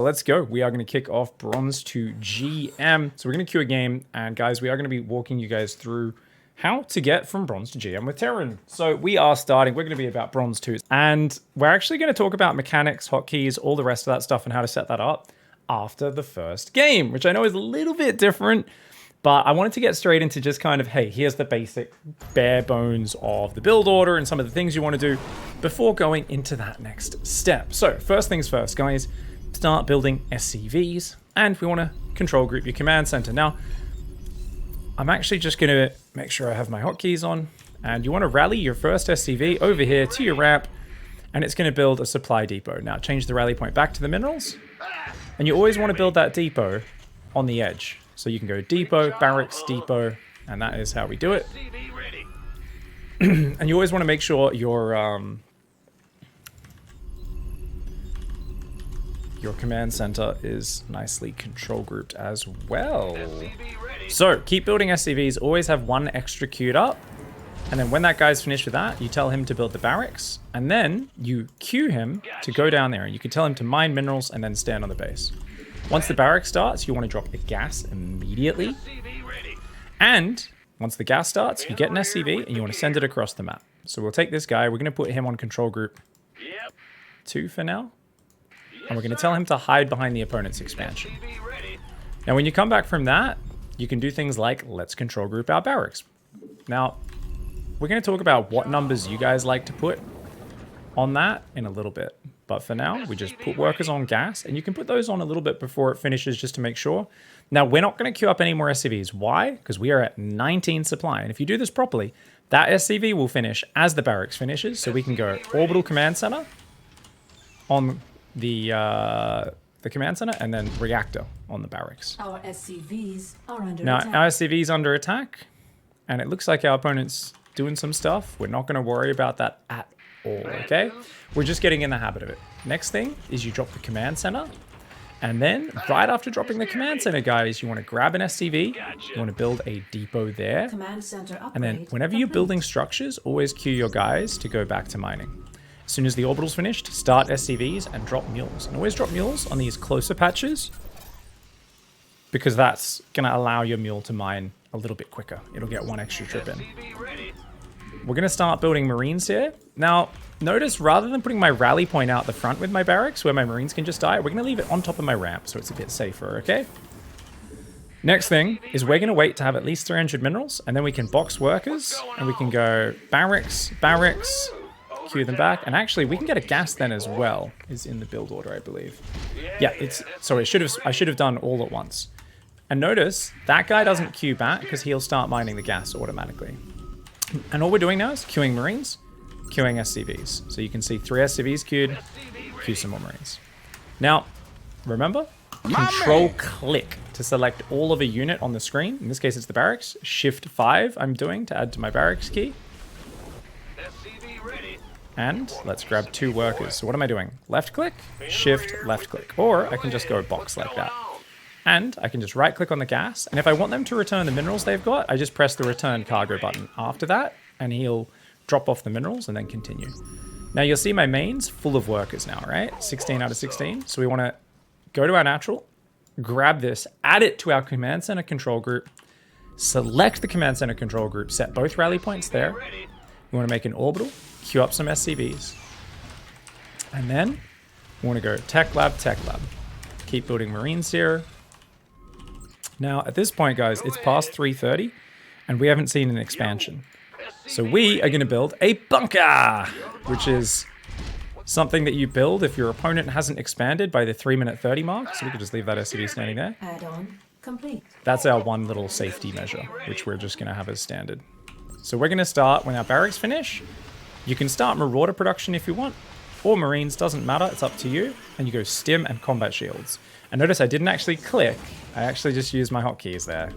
Let's go. We are going to kick off Bronze to GM. So we're going to queue a game. And guys, we are going to be walking you guys through how to get from Bronze to GM with Terran. So we are starting. We're going to be about Bronze 2. And we're actually going to talk about mechanics, hotkeys, all the rest of that stuff and how to set that up after the first game, which I know is a little bit different. But I wanted to get straight into just kind of, hey, here's the basic bare bones of the build order and some of the things you want to do before going into that next step. So first things first, guys. Start building SCVs, and we want to control group your command center. Now, I'm actually just going to make sure I have my hotkeys on, and you want to rally your first SCV over here to your ramp, and it's going to build a supply depot. Now, change the rally point back to the minerals, and you always want to build that depot on the edge. So you can go depot, barracks, depot, and that is how we do it. And you always want to make sure your command center is nicely control grouped as well. So keep building SCVs, always have one extra queued up. And then when that guy's finished with that, you tell him to build the barracks. And then you queue him to go down there. And you can tell him to mine minerals and then stand on the base. Once the barracks starts, you want to drop the gas immediately. And once the gas starts, you get an SCV and you want to send it across the map. So we'll take this guy. We're going to put him on control group 2 for now. And we're going to tell him to hide behind the opponent's expansion. Now, when you come back from that, you can do things like, let's control group our barracks. Now, we're going to talk about what numbers you guys like to put on that in a little bit. But for now, we just put workers on gas, and you can put those on a little bit before it finishes just to make sure. Now, we're not going to queue up any more SCVs. Why? Because we are at 19 supply. And if you do this properly, that SCV will finish as the barracks finishes. So we can go orbital command center on the command center, and then reactor on the barracks. Our SCVs are under now, attack. our SCV's under attack, and it looks like our opponent's doing some stuff. We're not going to worry about that at all, okay? We're just getting in the habit of it. Next thing is you drop the command center, and then right after dropping the command center, guys, you want to grab an SCV, you want to build a depot there, Command center upgrade and then whenever you're building structures, always queue your guys to go back to mining. As soon as the orbital's finished, start SCVs and drop mules. And always drop mules on these closer patches, because that's going to allow your mule to mine a little bit quicker. It'll get one extra trip in. We're going to start building marines here. Now, notice rather than putting my rally point out the front with my barracks where my marines can just die, we're going to leave it on top of my ramp so it's a bit safer, okay? Next thing is we're going to wait to have at least 300 minerals, and then we can box workers, and we can go barracks, barracks, queue them back, and actually we can get a gas then as well. Is in the build order, I believe. Yeah, it's sorry, I should have done all at once. And notice that guy doesn't queue back because he'll start mining the gas automatically. And all we're doing now is queuing marines, queuing SCVs. So you can see 3 SCVs queued, queue some more marines. Now, remember, control click to select all of a unit on the screen. In this case, it's the barracks. Shift 5 I'm doing to add to my barracks key. And let's grab 2 workers. So what am I doing? Left click, shift, left click. Or I can just go box like that. And I can just right click on the gas. And if I want them to return the minerals they've got, I just press the return cargo button after that. And he'll drop off the minerals and then continue. Now you'll see my main's full of workers now, right? 16 out of 16. So we want to go to our natural, grab this, add it to our command center control group, select the command center control group, set both rally points there. We want to make an orbital, queue up some SCVs. And then we want to go tech lab, tech lab. Keep building marines here. Now, at this point, guys, it's past 3:30, and we haven't seen an expansion. So we are going to build a bunker, which is something that you build if your opponent hasn't expanded by the 3:30 mark. So we could just leave that SCV standing there. add-on complete. That's our one little safety measure, which we're just going to have as standard. So we're going to start when our barracks finish. You can start marauder production if you want, or marines, doesn't matter, it's up to you. And you go stim and combat shields. And notice I didn't actually click, I actually just used my hotkeys there.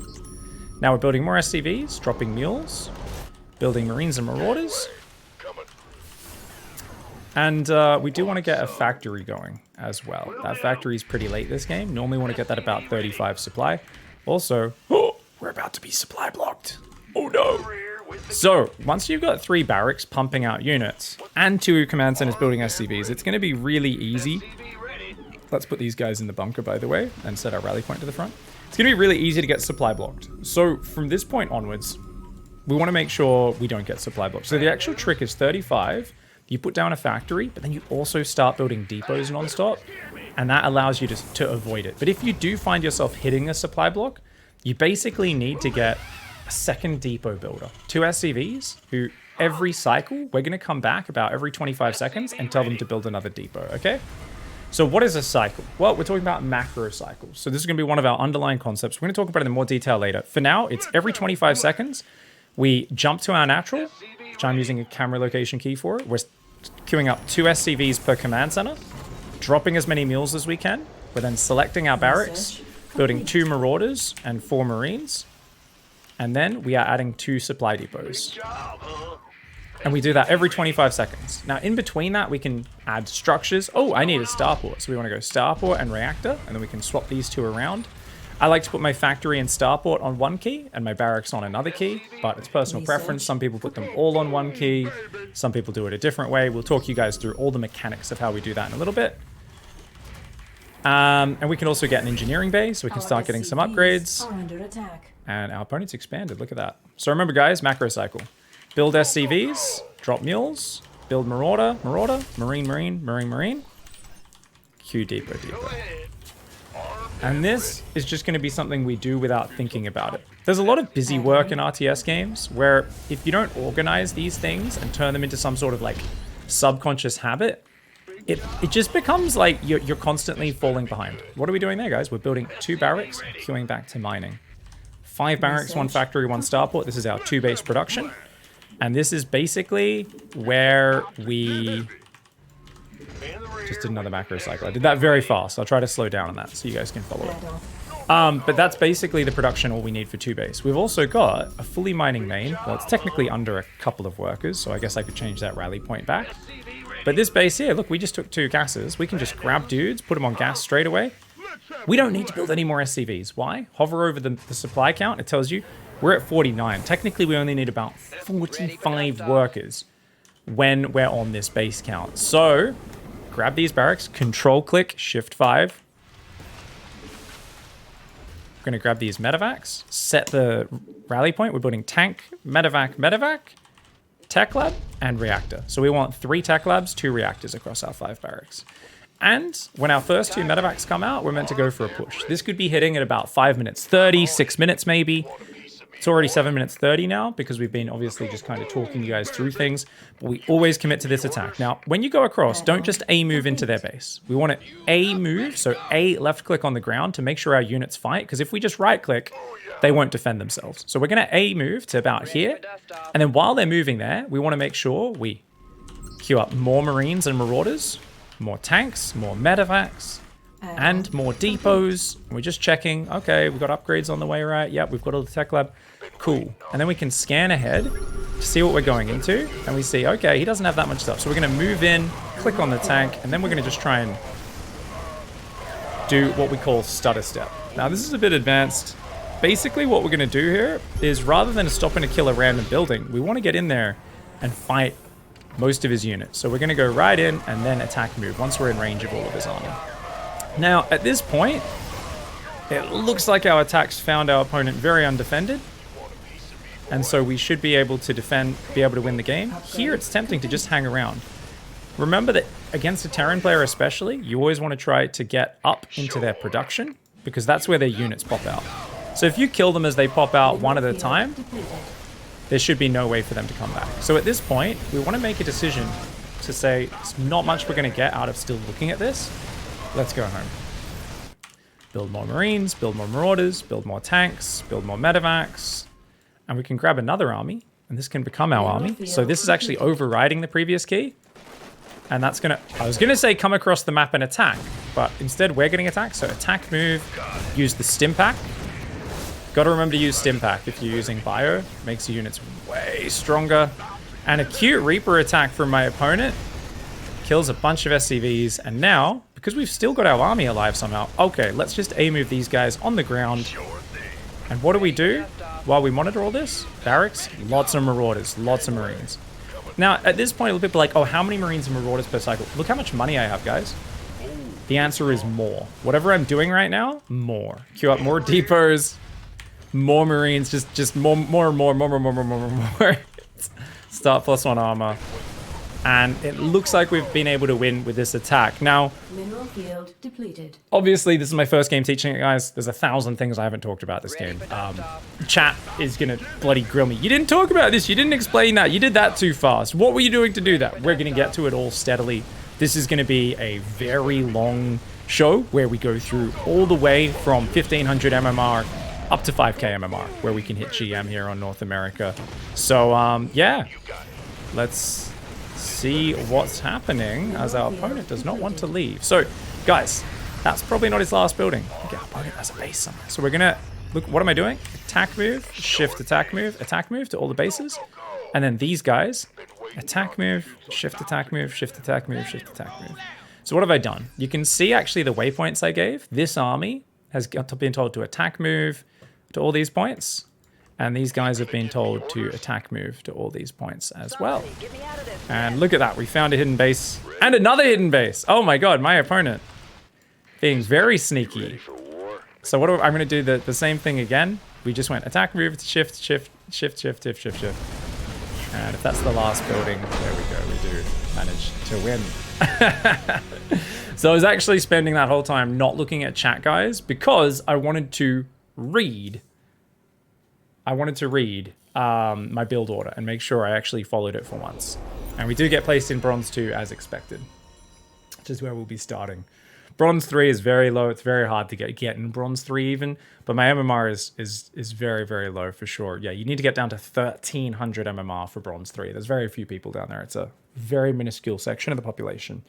Now we're building more SCVs, dropping mules, building marines and marauders. And we do want to get a factory going as well. That factory is pretty late this game. Normally want to get that about 35 supply. Also, we're about to be supply blocked. Oh no. So once you've got 3 barracks pumping out units and 2 command centers building SCVs, it's going to be really easy Let's put these guys in the bunker, by the way, and set our rally point to the front. It's going to be really easy to get supply blocked. So from this point onwards, we want to make sure we don't get supply blocked. So the actual trick is 35. You put down a factory, but then you also start building depots nonstop, and that allows you to avoid it. But if you do find yourself hitting a supply block, you basically need to get a second depot builder. 2 SCVs who every cycle, we're going to come back about every 25 seconds and tell them to build another depot, okay? So what is a cycle? Well, we're talking about macro cycles. So this is going to be one of our underlying concepts. We're going to talk about it in more detail later. For now, it's every 25 seconds, we jump to our natural, which I'm using a camera location key for. We're queuing up 2 SCVs per command center, dropping as many mules as we can. We're then selecting our barracks, building 2 marauders and 4 marines. And then we are adding 2 supply depots. And we do that every 25 seconds. Now, in between that, we can add structures. Oh, I need a starport. So we want to go starport and reactor, and then we can swap these 2 around. I like to put my factory and starport on 1 key and my barracks on another key, but it's personal preference. Some people put them all on 1 key. Some people do it a different way. We'll talk you guys through all the mechanics of how we do that in a little bit. And we can also get an engineering base, so we can start getting some upgrades. And our opponent's expanded. Look at that. So remember, guys, macro cycle. Build SCVs, drop mules, build marauder, marine, Q depot. And this is just going to be something we do without thinking about it. There's a lot of busy work in RTS games where if you don't organize these things and turn them into some sort of like subconscious habit, it just becomes like you're constantly falling behind. What are we doing there, guys? We're building 2 barracks and queuing back to mining. 5 barracks, 1 factory, 1 starport. This is our 2 base production. And this is basically where we just did another macro cycle. I did that very fast. I'll try to slow down on that so you guys can follow it. But that's basically the production all we need for 2 base. We've also got a fully mining main. Well, it's technically under a couple of workers, so I guess I could change that rally point back. But this base here, look, we just took 2 gases. We can just grab dudes, put them on gas straight away. We don't need to build any more SCVs. Why? Hover over the supply count. It tells you we're at 49. Technically, we only need about 45 workers when we're on this base count. So grab these barracks, control click, shift 5. We're going to grab these medevacs, set the rally point. We're building tank, medevac, tech lab, and reactor. So we want 3 tech labs, 2 reactors across our 5 barracks. And when our first 2 medevacs come out, we're meant to go for a push. This could be hitting at about 5 minutes 30, 6 minutes maybe. It's already 7 minutes 30 now because we've been obviously just kind of talking you guys through things. But we always commit to this attack. Now, when you go across, don't just A move into their base. We want to A move, so A left click on the ground to make sure our units fight. Because if we just right click, they won't defend themselves. So we're going to A move to about here. And then while they're moving there, we want to make sure we queue up more marines and marauders, more tanks, more medevacs, and more depots. We're just checking. Okay, we've got upgrades on the way, right? Yep, we've got all the tech lab. Cool. And then we can scan ahead to see what we're going into. And we see, okay, he doesn't have that much stuff. So we're going to move in, click on the tank, and then we're going to just try and do what we call stutter step. Now, this is a bit advanced. Basically, what we're going to do here is rather than stopping to kill a random building, we want to get in there and fight most of his units. So we're going to go right in and then attack move once we're in range of all of his army. Now, at this point, it looks like our attacks found our opponent very undefended. And so we should be able to defend, be able to win the game. Here, it's tempting to just hang around. Remember that against a Terran player especially, you always want to try to get up into their production because that's where their units pop out. So if you kill them as they pop out one at a time, there should be no way for them to come back. So at this point, we want to make a decision to say, it's not much we're going to get out of still looking at this. Let's go home. Build more Marines, build more Marauders, build more tanks, build more medevacs. And we can grab another army, and this can become our army. So this is actually overriding the previous key. And that's going to, I was going to say come across the map and attack, but instead we're getting attacked. So attack move, use the stim pack. Got to remember to use stim pack if you're using bio. Makes your units way stronger. And a cute Reaper attack from my opponent kills a bunch of SCVs. And now, because we've still got our army alive somehow, okay, let's just A-move these guys on the ground. And what do we do while we monitor all this? Barracks, lots of Marauders, lots of Marines. Now, at this point, a little bit like, oh, how many Marines and Marauders per cycle? Look how much money I have, guys. The answer is more. Whatever I'm doing right now, more. Queue up more depots, more Marines, just more. Start +1 armor. And it looks like we've been able to win with this attack. Now, Mineral field depleted. obviously, this is my first game teaching it, guys. There's 1,000 things I haven't talked about this game. Chat is gonna bloody grill me. You didn't talk about this. You didn't explain that. You did that too fast. What were you doing to do that? We're gonna get to it all steadily. This is gonna be a very long show where we go through all the way from 1500 MMR up to 5k MMR, where we can hit GM here on North America. So, yeah, let's see what's happening as our opponent does not want to leave. So, guys, that's probably not his last building. I think our opponent has a base somewhere. So we're gonna look. What am I doing? Attack move, shift, attack move to all the bases, and then these guys, attack move, shift, attack move, shift, attack move, shift, attack move. So what have I done? You can see actually the waypoints I gave. This army has been told to attack move to all these points. And these guys have been told to attack move to all these points as well. And look at that, we found a hidden base. And another hidden base! Oh my god, my opponent. Being very sneaky. So what I'm gonna do the same thing again. We just went attack move, shift, shift, shift, shift, shift, shift, shift. And if that's the last building, there we go, we do manage to win. So I was actually spending that whole time not looking at chat, guys, because I wanted to read my build order and make sure I actually followed it for once. And we do get placed in Bronze 2 as expected, which is where we'll be starting. Bronze 3 is very low. It's very hard to get in Bronze 3 even, but my MMR is very, very low for sure. Yeah, you need to get down to 1300 MMR for Bronze 3. There's very few people down there. It's a very minuscule section of the population.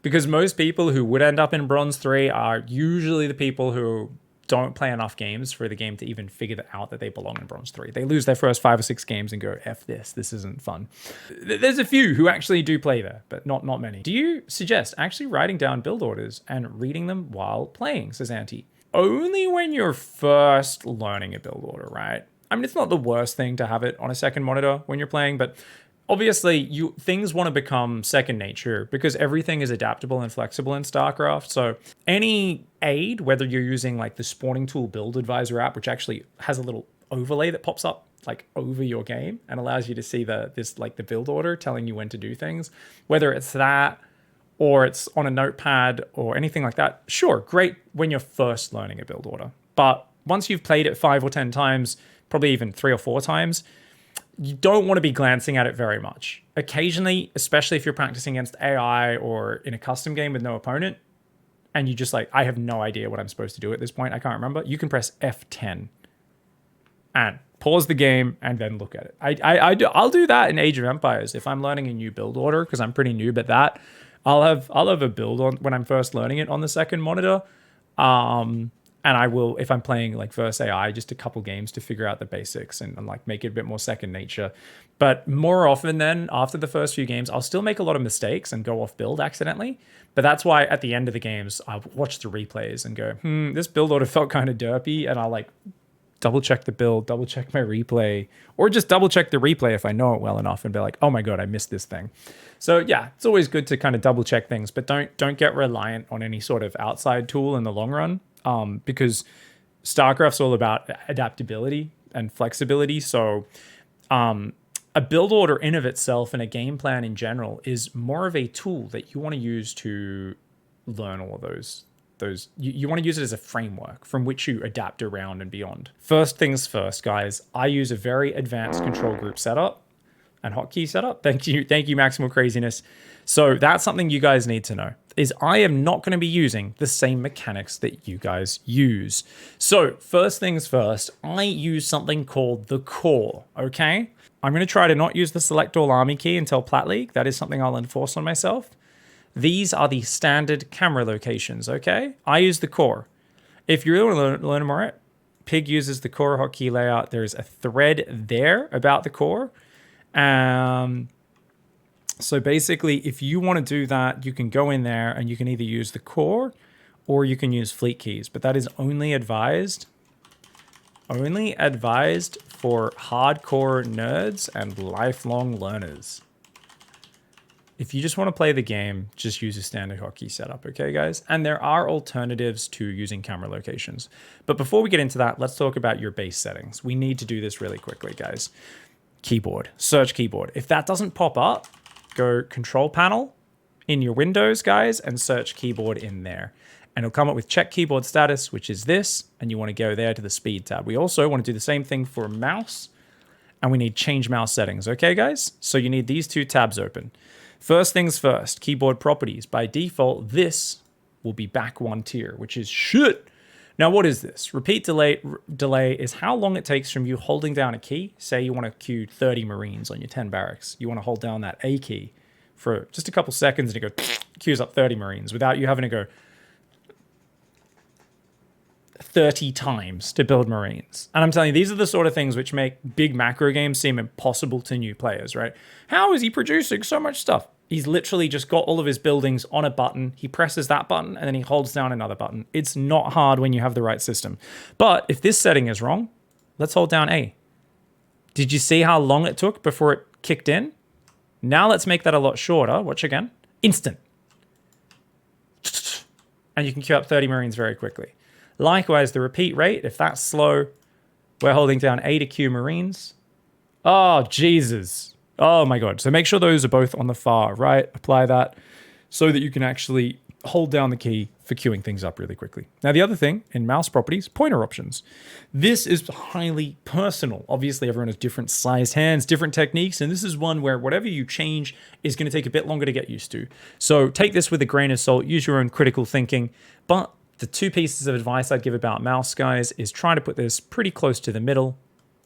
Because most people who would end up in Bronze 3 are usually the people who don't play enough games for the game to even figure out that they belong in Bronze 3. They lose their first 5 or 6 games and go, F this isn't fun. There's a few who actually do play there, but not many. Do you suggest actually writing down build orders and reading them while playing, says Auntie? Only when you're first learning a build order, right? I mean, it's not the worst thing to have it on a second monitor when you're playing, but obviously, things want to become second nature because everything is adaptable and flexible in StarCraft. So any aid, whether you're using like the Spawning Tool Build Advisor app, which actually has a little overlay that pops up like over your game and allows you to see the build order telling you when to do things, whether it's that or it's on a notepad or anything like that. Sure, great when you're first learning a build order. But once you've played it 5 or 10 times, probably even 3 or 4 times, you don't want to be glancing at it very much. Occasionally, especially if you're practicing against AI or in a custom game with no opponent, and you just like, I have no idea what I'm supposed to do at this point, I can't remember, you can press F10 and pause the game and then look at it. I'll do that in Age of Empires. If I'm learning a new build order, because I'm pretty noob at that, I'll have a build on when I'm first learning it on the second monitor. And I will, if I'm playing like verse AI, just a couple games to figure out the basics and like make it a bit more second nature. But more often than after the first few games, I'll still make a lot of mistakes and go off build accidentally. But that's why at the end of the games, I'll watch the replays and go, this build order felt kind of derpy. And I'll like double check the build, double check my replay, or just double check the replay if I know it well enough and be like, oh my God, I missed this thing. So yeah, it's always good to kind of double check things, but don't get reliant on any sort of outside tool in the long run. Because StarCraft's all about adaptability and flexibility. So a build order in of itself and a game plan in general is more of a tool that you want to use to learn all of those. You want to use it as a framework from which you adapt around and beyond. First things first, guys, I use a very advanced control group setup and hotkey setup. Thank you, Maximal Craziness. So that's something you guys need to know, is I am not going to be using the same mechanics that you guys use. So first things first, I use something called the core, okay? I'm going to try to not use the select all army key until Plat League. That is something I'll enforce on myself. These are the standard camera locations, okay? I use the core. If you really want to learn more, Pig uses the core hotkey layout. There's a thread there about the core. So basically, if you want to do that, you can go in there and you can either use the core or you can use fleet keys, but that is only advised for hardcore nerds and lifelong learners. If you just want to play the game, just use a standard hotkey setup, okay, guys? And there are alternatives to using camera locations. But before we get into that, let's talk about your base settings. We need to do this really quickly, guys. Keyboard, search keyboard. If that doesn't pop up, go control panel in your Windows, guys, and search keyboard in there. And it'll come up with check keyboard status, which is this, and you want to go there to the speed tab. We also want to do the same thing for mouse, and we need change mouse settings, okay, guys? So you need these two tabs open. First things first, keyboard properties. By default, this will be back one tier, which is shit. Now, what is this? Repeat delay is how long it takes from you holding down a key. Say you want to queue 30 Marines on your 10 barracks. You want to hold down that A key for just a couple seconds and it goes, queues up 30 Marines without you having to go 30 times to build Marines. And I'm telling you, these are the sort of things which make big macro games seem impossible to new players, right? How is he producing so much stuff? He's literally just got all of his buildings on a button. He presses that button and then he holds down another button. It's not hard when you have the right system. But if this setting is wrong, let's hold down A. Did you see how long it took before it kicked in? Now let's make that a lot shorter. Watch again. Instant. And you can queue up 30 Marines very quickly. Likewise, the repeat rate, if that's slow, we're holding down A to queue Marines. Oh, Jesus. Oh my God. So make sure those are both on the far right. Apply that so that you can actually hold down the key for queuing things up really quickly. Now, the other thing in mouse properties, pointer options. This is highly personal. Obviously, everyone has different sized hands, different techniques, and this is one where whatever you change is going to take a bit longer to get used to. So take this with a grain of salt, use your own critical thinking, but the two pieces of advice I'd give about mouse, guys, is try to put this pretty close to the middle.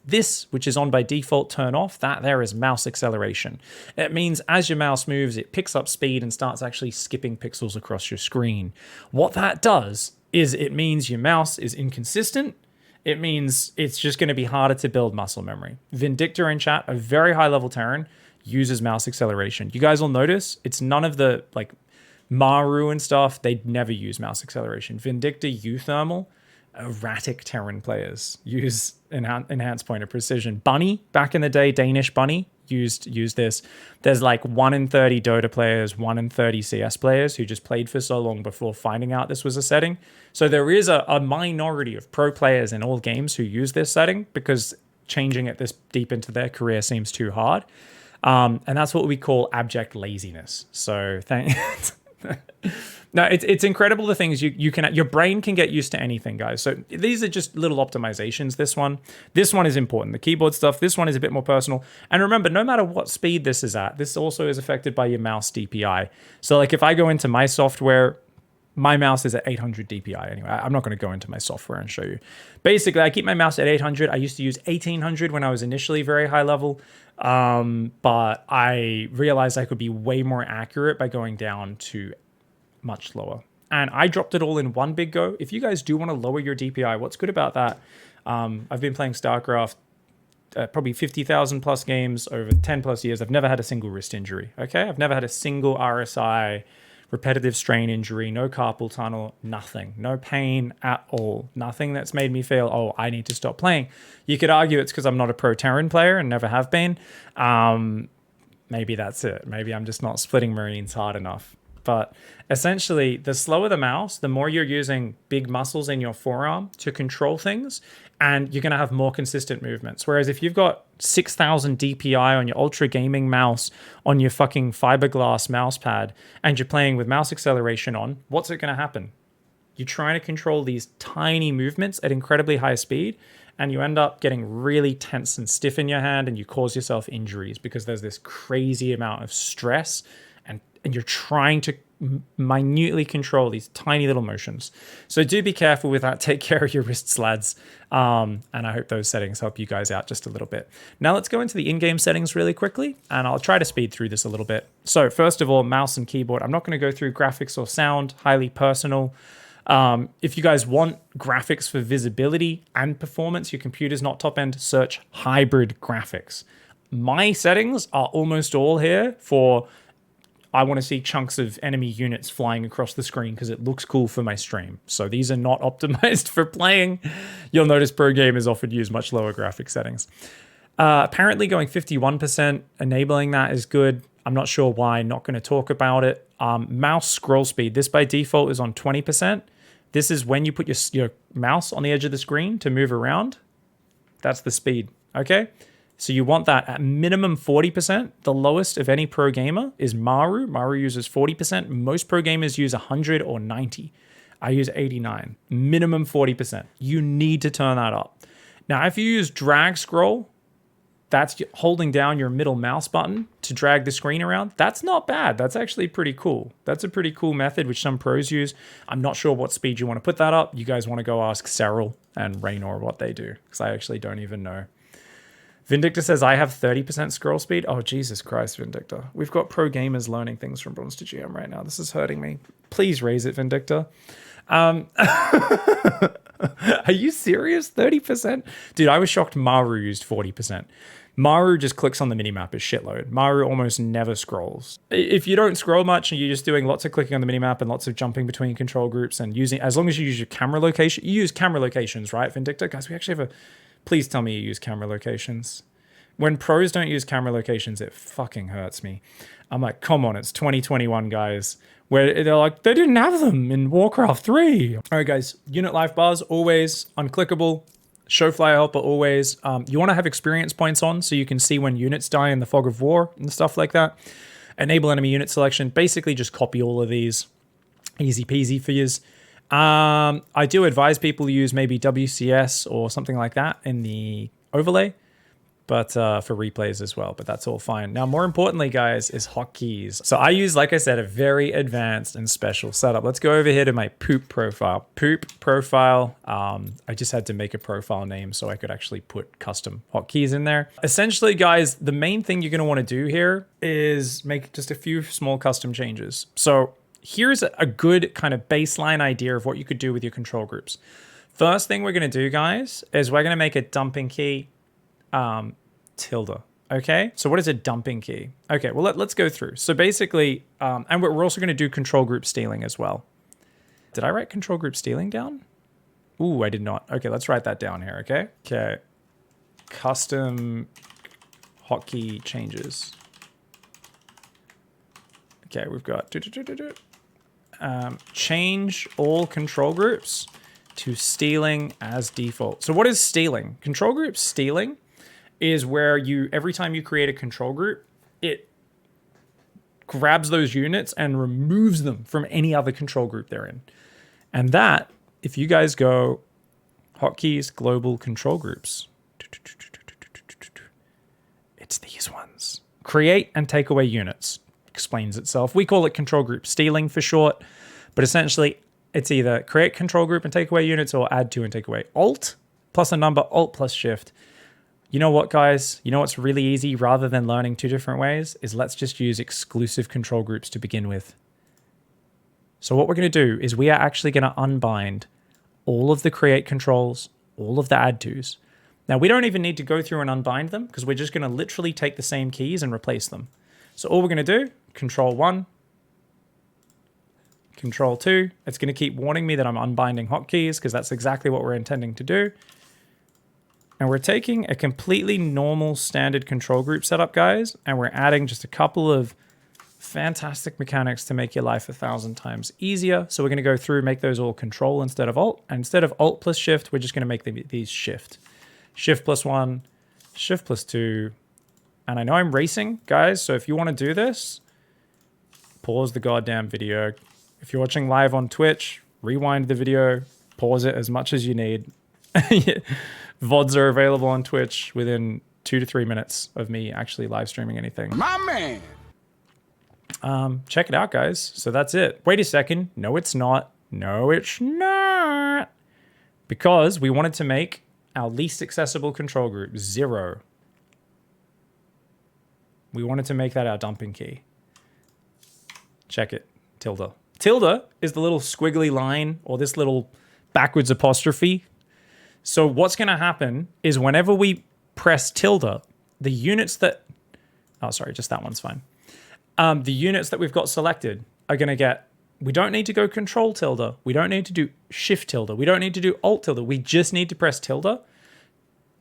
This, which is on by default, turn off. That there is mouse acceleration. It means as your mouse moves, it picks up speed and starts actually skipping pixels across your screen. What that does is it means your mouse is inconsistent. It means it's just going to be harder to build muscle memory. Vindicta in chat, a very high-level Terran, uses mouse acceleration. You guys will notice it's none of the, like, Maru and stuff, they'd never use mouse acceleration. Vindicta, Euthermal, erratic Terran players use enhanced pointer precision. Bunny, back in the day, Danish Bunny used this. There's like 1 in 30 Dota players, 1 in 30 CS players who just played for so long before finding out this was a setting. So there is a minority of pro players in all games who use this setting because changing it this deep into their career seems too hard. And that's what we call abject laziness. So thanks. No, it's incredible the things you can, your brain can get used to anything, guys. So these are just little optimizations. This one is important. The keyboard stuff, this one is a bit more personal. And remember, no matter what speed this is at, this also is affected by your mouse DPI. So like if I go into my software, my mouse is at 800 DPI anyway. I'm not going to go into my software and show you. Basically, I keep my mouse at 800. I used to use 1800 when I was initially very high level. But I realized I could be way more accurate by going down to much lower. And I dropped it all in one big go. If you guys do want to lower your DPI, what's good about that? I've been playing StarCraft probably 50,000 plus games over 10 plus years. I've never had a single wrist injury. Okay. I've never had a single RSI, repetitive strain injury, no carpal tunnel, nothing, no pain at all. Nothing that's made me feel, oh, I need to stop playing. You could argue it's because I'm not a pro Terran player and never have been. Maybe that's it. Maybe I'm just not splitting Marines hard enough. But essentially, the slower the mouse, the more you're using big muscles in your forearm to control things, and you're going to have more consistent movements. Whereas if you've got 6,000 DPI on your ultra gaming mouse, on your fucking fiberglass mouse pad, and you're playing with mouse acceleration on, what's it going to happen? You're trying to control these tiny movements at incredibly high speed, and you end up getting really tense and stiff in your hand, and you cause yourself injuries because there's this crazy amount of stress, and you're trying to minutely control these tiny little motions. So do be careful with that. Take care of your wrists, lads. And I hope those settings help you guys out just a little bit. Now let's go into the in-game settings really quickly, and I'll try to speed through this a little bit. So first of all, mouse and keyboard. I'm not going to go through graphics or sound, highly personal. If you guys want graphics for visibility and performance, your computer's not top end, search hybrid graphics. My settings are almost all here for I want to see chunks of enemy units flying across the screen because it looks cool for my stream. So these are not optimized for playing. You'll notice pro gamers often use much lower graphic settings. Apparently going 51%, enabling that is good. I'm not sure why, not going to talk about it. Mouse scroll speed. This by default is on 20%. This is when you put your mouse on the edge of the screen to move around. That's the speed, okay? So you want that at minimum 40%. The lowest of any pro gamer is Maru. Maru uses 40%. Most pro gamers use 100 or 90. I use 89. Minimum 40%. You need to turn that up. Now, if you use drag scroll, that's holding down your middle mouse button to drag the screen around. That's not bad. That's actually pretty cool. That's a pretty cool method which some pros use. I'm not sure what speed you want to put that up. You guys want to go ask Cyril and Raynor what they do, because I actually don't even know. Vindictor says, I have 30% scroll speed. Oh, Jesus Christ, Vindictor. We've got pro gamers learning things from B2GM right now. This is hurting me. Please raise it, Vindictor. Are you serious? 30%? Dude, I was shocked Maru used 40%. Maru just clicks on the minimap a shitload. Maru almost never scrolls. If you don't scroll much and you're just doing lots of clicking on the minimap and lots of jumping between control groups and using, as long as you use your camera location, you use camera locations, right, Vindictor? Guys, we actually have a, please tell me you use camera locations. When pros don't use camera locations, it fucking hurts me. I'm like, come on, it's 2021, guys. Where they're like, they didn't have them in Warcraft 3. All right, guys, unit life bars, always unclickable. Show flyer helper, always. You want to have experience points on so you can see when units die in the fog of war and stuff like that. Enable enemy unit selection. Basically, just copy all of these. Easy peasy for yous. I do advise people to use maybe WCS or something like that in the overlay, but for replays as well, but that's all fine. Now, more importantly, guys, is hotkeys. So I use, like I said, a very advanced and special setup. Let's go over here to my poop profile. Poop profile, I just had to make a profile name so I could actually put custom hotkeys in there. Essentially, guys, the main thing you're gonna wanna do here is make just a few small custom changes. So here's a good kind of baseline idea of what you could do with your control groups. First thing we're gonna do, guys, is we're gonna make a dumping key tilde. Okay, so what is a dumping key? Okay, well, let's go through. So basically, and we're also going to do control group stealing as well. Did I write control group stealing down? Ooh, I did not. Okay, let's write that down here, okay? Okay, custom hotkey changes. Okay, we've got change all control groups to stealing as default. So what is stealing? Control group stealing is where you, every time you create a control group, it grabs those units and removes them from any other control group they're in. And that, if you guys go hotkeys, global control groups, it's these ones. Create and take away units. Explains itself. We call it control group stealing for short, but essentially it's either create control group and take away units or add to and take away. Alt plus a number, Alt plus Shift. You know what, guys? You know what's really easy rather than learning two different ways is let's just use exclusive control groups to begin with. So what we're going to do is we are actually going to unbind all of the create controls, all of the add tos. Now, we don't even need to go through and unbind them because we're just going to literally take the same keys and replace them. So all we're going to do, Control 1, Control 2. It's going to keep warning me that I'm unbinding hotkeys because that's exactly what we're intending to do. And we're taking a completely normal standard control group setup, guys, and we're adding just a couple of fantastic mechanics to make your life 1,000 times easier. So we're going to go through, make those all control instead of alt. And instead of alt plus shift, we're just going to make these shift. Shift plus 1, shift plus 2. And I know I'm racing, guys, so if you want to do this, pause the goddamn video. If you're watching live on Twitch, rewind the video, pause it as much as you need. VODs are available on Twitch within 2 to 3 minutes of me actually live streaming anything. My man! Check it out, guys. So that's it. Wait a second. No, it's not. No, it's not. Because we wanted to make our least accessible control group 0. We wanted to make that our dumping key. Check it. Tilde. Tilde is the little squiggly line or this little backwards apostrophe. So what's going to happen is whenever we press tilde, the units that... Oh, sorry, just that one's fine. The units that we've got selected are going to get... We don't need to go control tilde. We don't need to do shift tilde. We don't need to do alt tilde. We just need to press tilde.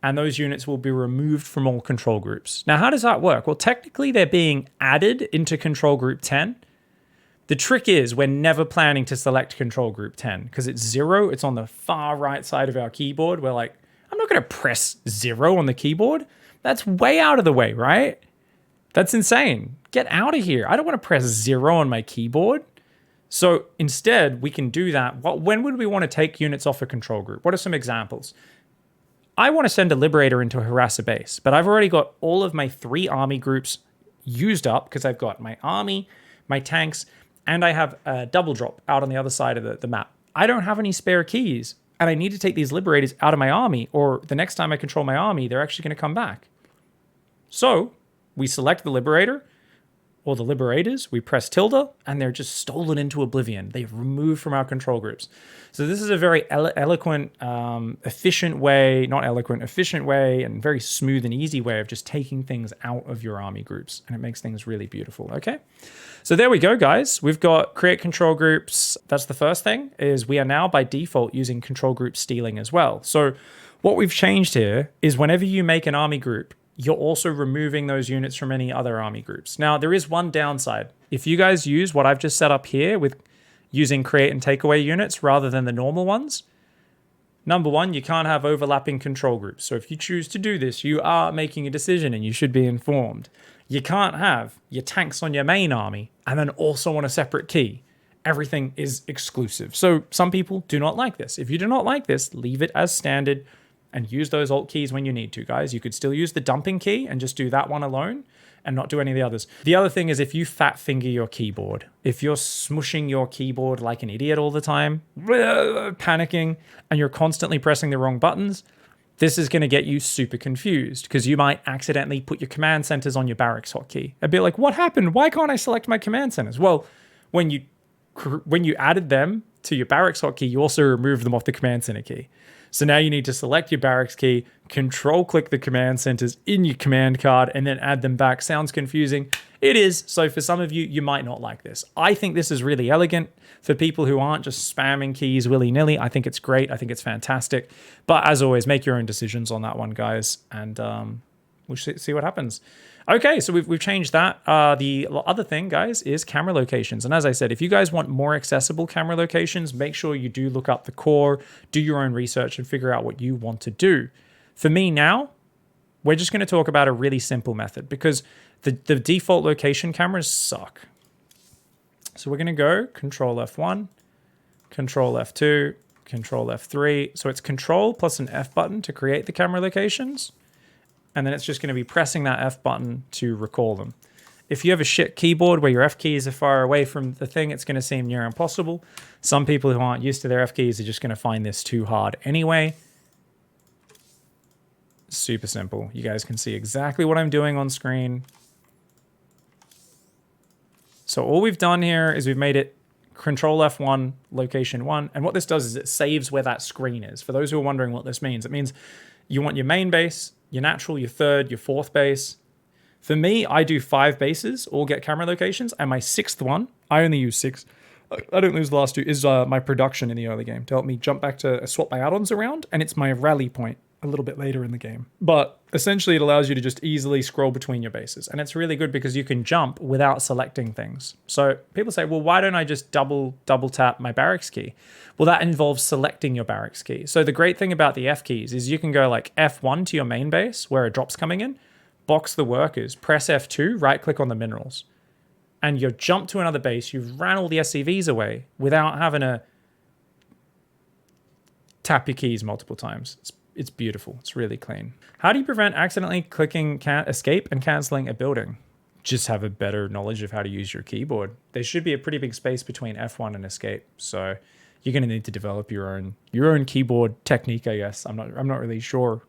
and those units will be removed from all control groups. Now, how does that work? Well, technically, they're being added into control group 10. The trick is we're never planning to select control group 10 because it's 0. It's on the far right side of our keyboard. We're like, I'm not going to press 0 on the keyboard. That's way out of the way, right? That's insane. Get out of here. I don't want to press 0 on my keyboard. So instead, we can do that. When would we want to take units off a control group? What are some examples? I want to send a Liberator into a Harasser base, but I've already got all of my 3 army groups used up because I've got my army, my tanks, and I have a double drop out on the other side of the map. I don't have any spare keys, and I need to take these Liberators out of my army, or the next time I control my army, they're actually going to come back. So we select the Liberator, or the Liberators, we press tilde, and they're just stolen into oblivion. They're removed from our control groups. So this is a very efficient way, and very smooth and easy way of just taking things out of your army groups. And it makes things really beautiful, okay? So there we go, guys. We've got create control groups. That's the first thing, is we are now by default using control group stealing as well. So what we've changed here is whenever you make an army group, you're also removing those units from any other army groups. Now, there is one downside. If you guys use what I've just set up here with using create and take away units rather than the normal ones, number one, you can't have overlapping control groups. So if you choose to do this, you are making a decision and you should be informed. You can't have your tanks on your main army and then also on a separate key. Everything is exclusive. So some people do not like this. If you do not like this, leave it as standard and use those alt keys when you need to, guys. You could still use the dumping key and just do that one alone and not do any of the others. The other thing is if you fat finger your keyboard, if you're smushing your keyboard like an idiot all the time, panicking, and you're constantly pressing the wrong buttons, this is going to get you super confused because you might accidentally put your command centers on your barracks hotkey. A bit like, what happened? Why can't I select my command centers? Well, when you added them to your barracks hotkey, you also removed them off the command center key. So now you need to select your barracks key, control click the command centers in your command card, and then add them back. Sounds confusing. It is. So for some of you, you might not like this. I think this is really elegant for people who aren't just spamming keys willy-nilly. I think it's great. I think it's fantastic. But as always, make your own decisions on that one, guys. And we'll see what happens. Okay, so we've changed that. The other thing, guys, is camera locations. And as I said, if you guys want more accessible camera locations, make sure you do look up the core, do your own research, and figure out what you want to do. For me now, we're just going to talk about a really simple method because the default location cameras suck. So we're going to go Control F1, Control F2, Control F3. So it's Control plus an F button to create the camera locations. And then it's just going to be pressing that F button to recall them. If you have a shit keyboard where your F keys are far away from the thing, it's going to seem near impossible. Some people who aren't used to their F keys are just going to find this too hard anyway. Super simple. You guys can see exactly what I'm doing on screen. So all we've done here is we've made it Control F1, location 1. And what this does is it saves where that screen is. For those who are wondering what this means, it means you want your main base, your natural, your third, your fourth base. For me, I do 5 bases, all get camera locations, and my 6th one, I only use 6. I don't lose the last 2, is my production in the early game to help me jump back to swap my add-ons around, and it's my rally point a little bit later in the game. But essentially, it allows you to just easily scroll between your bases, and it's really good because you can jump without selecting things. So people say, well, why don't I just double tap my barracks key? Well, that involves selecting your barracks key. So the great thing about the F keys is you can go like F1 to your main base where a drop's coming in, box the workers, press F2, right click on the minerals, and you jump to another base. You've ran all the SCVs away without having to tap your keys multiple times. It's beautiful. It's really clean. How do you prevent accidentally clicking escape and canceling a building? Just have a better knowledge of how to use your keyboard. There should be a pretty big space between F1 and escape. So you're going to need to develop your own keyboard technique, I guess. I'm not really sure.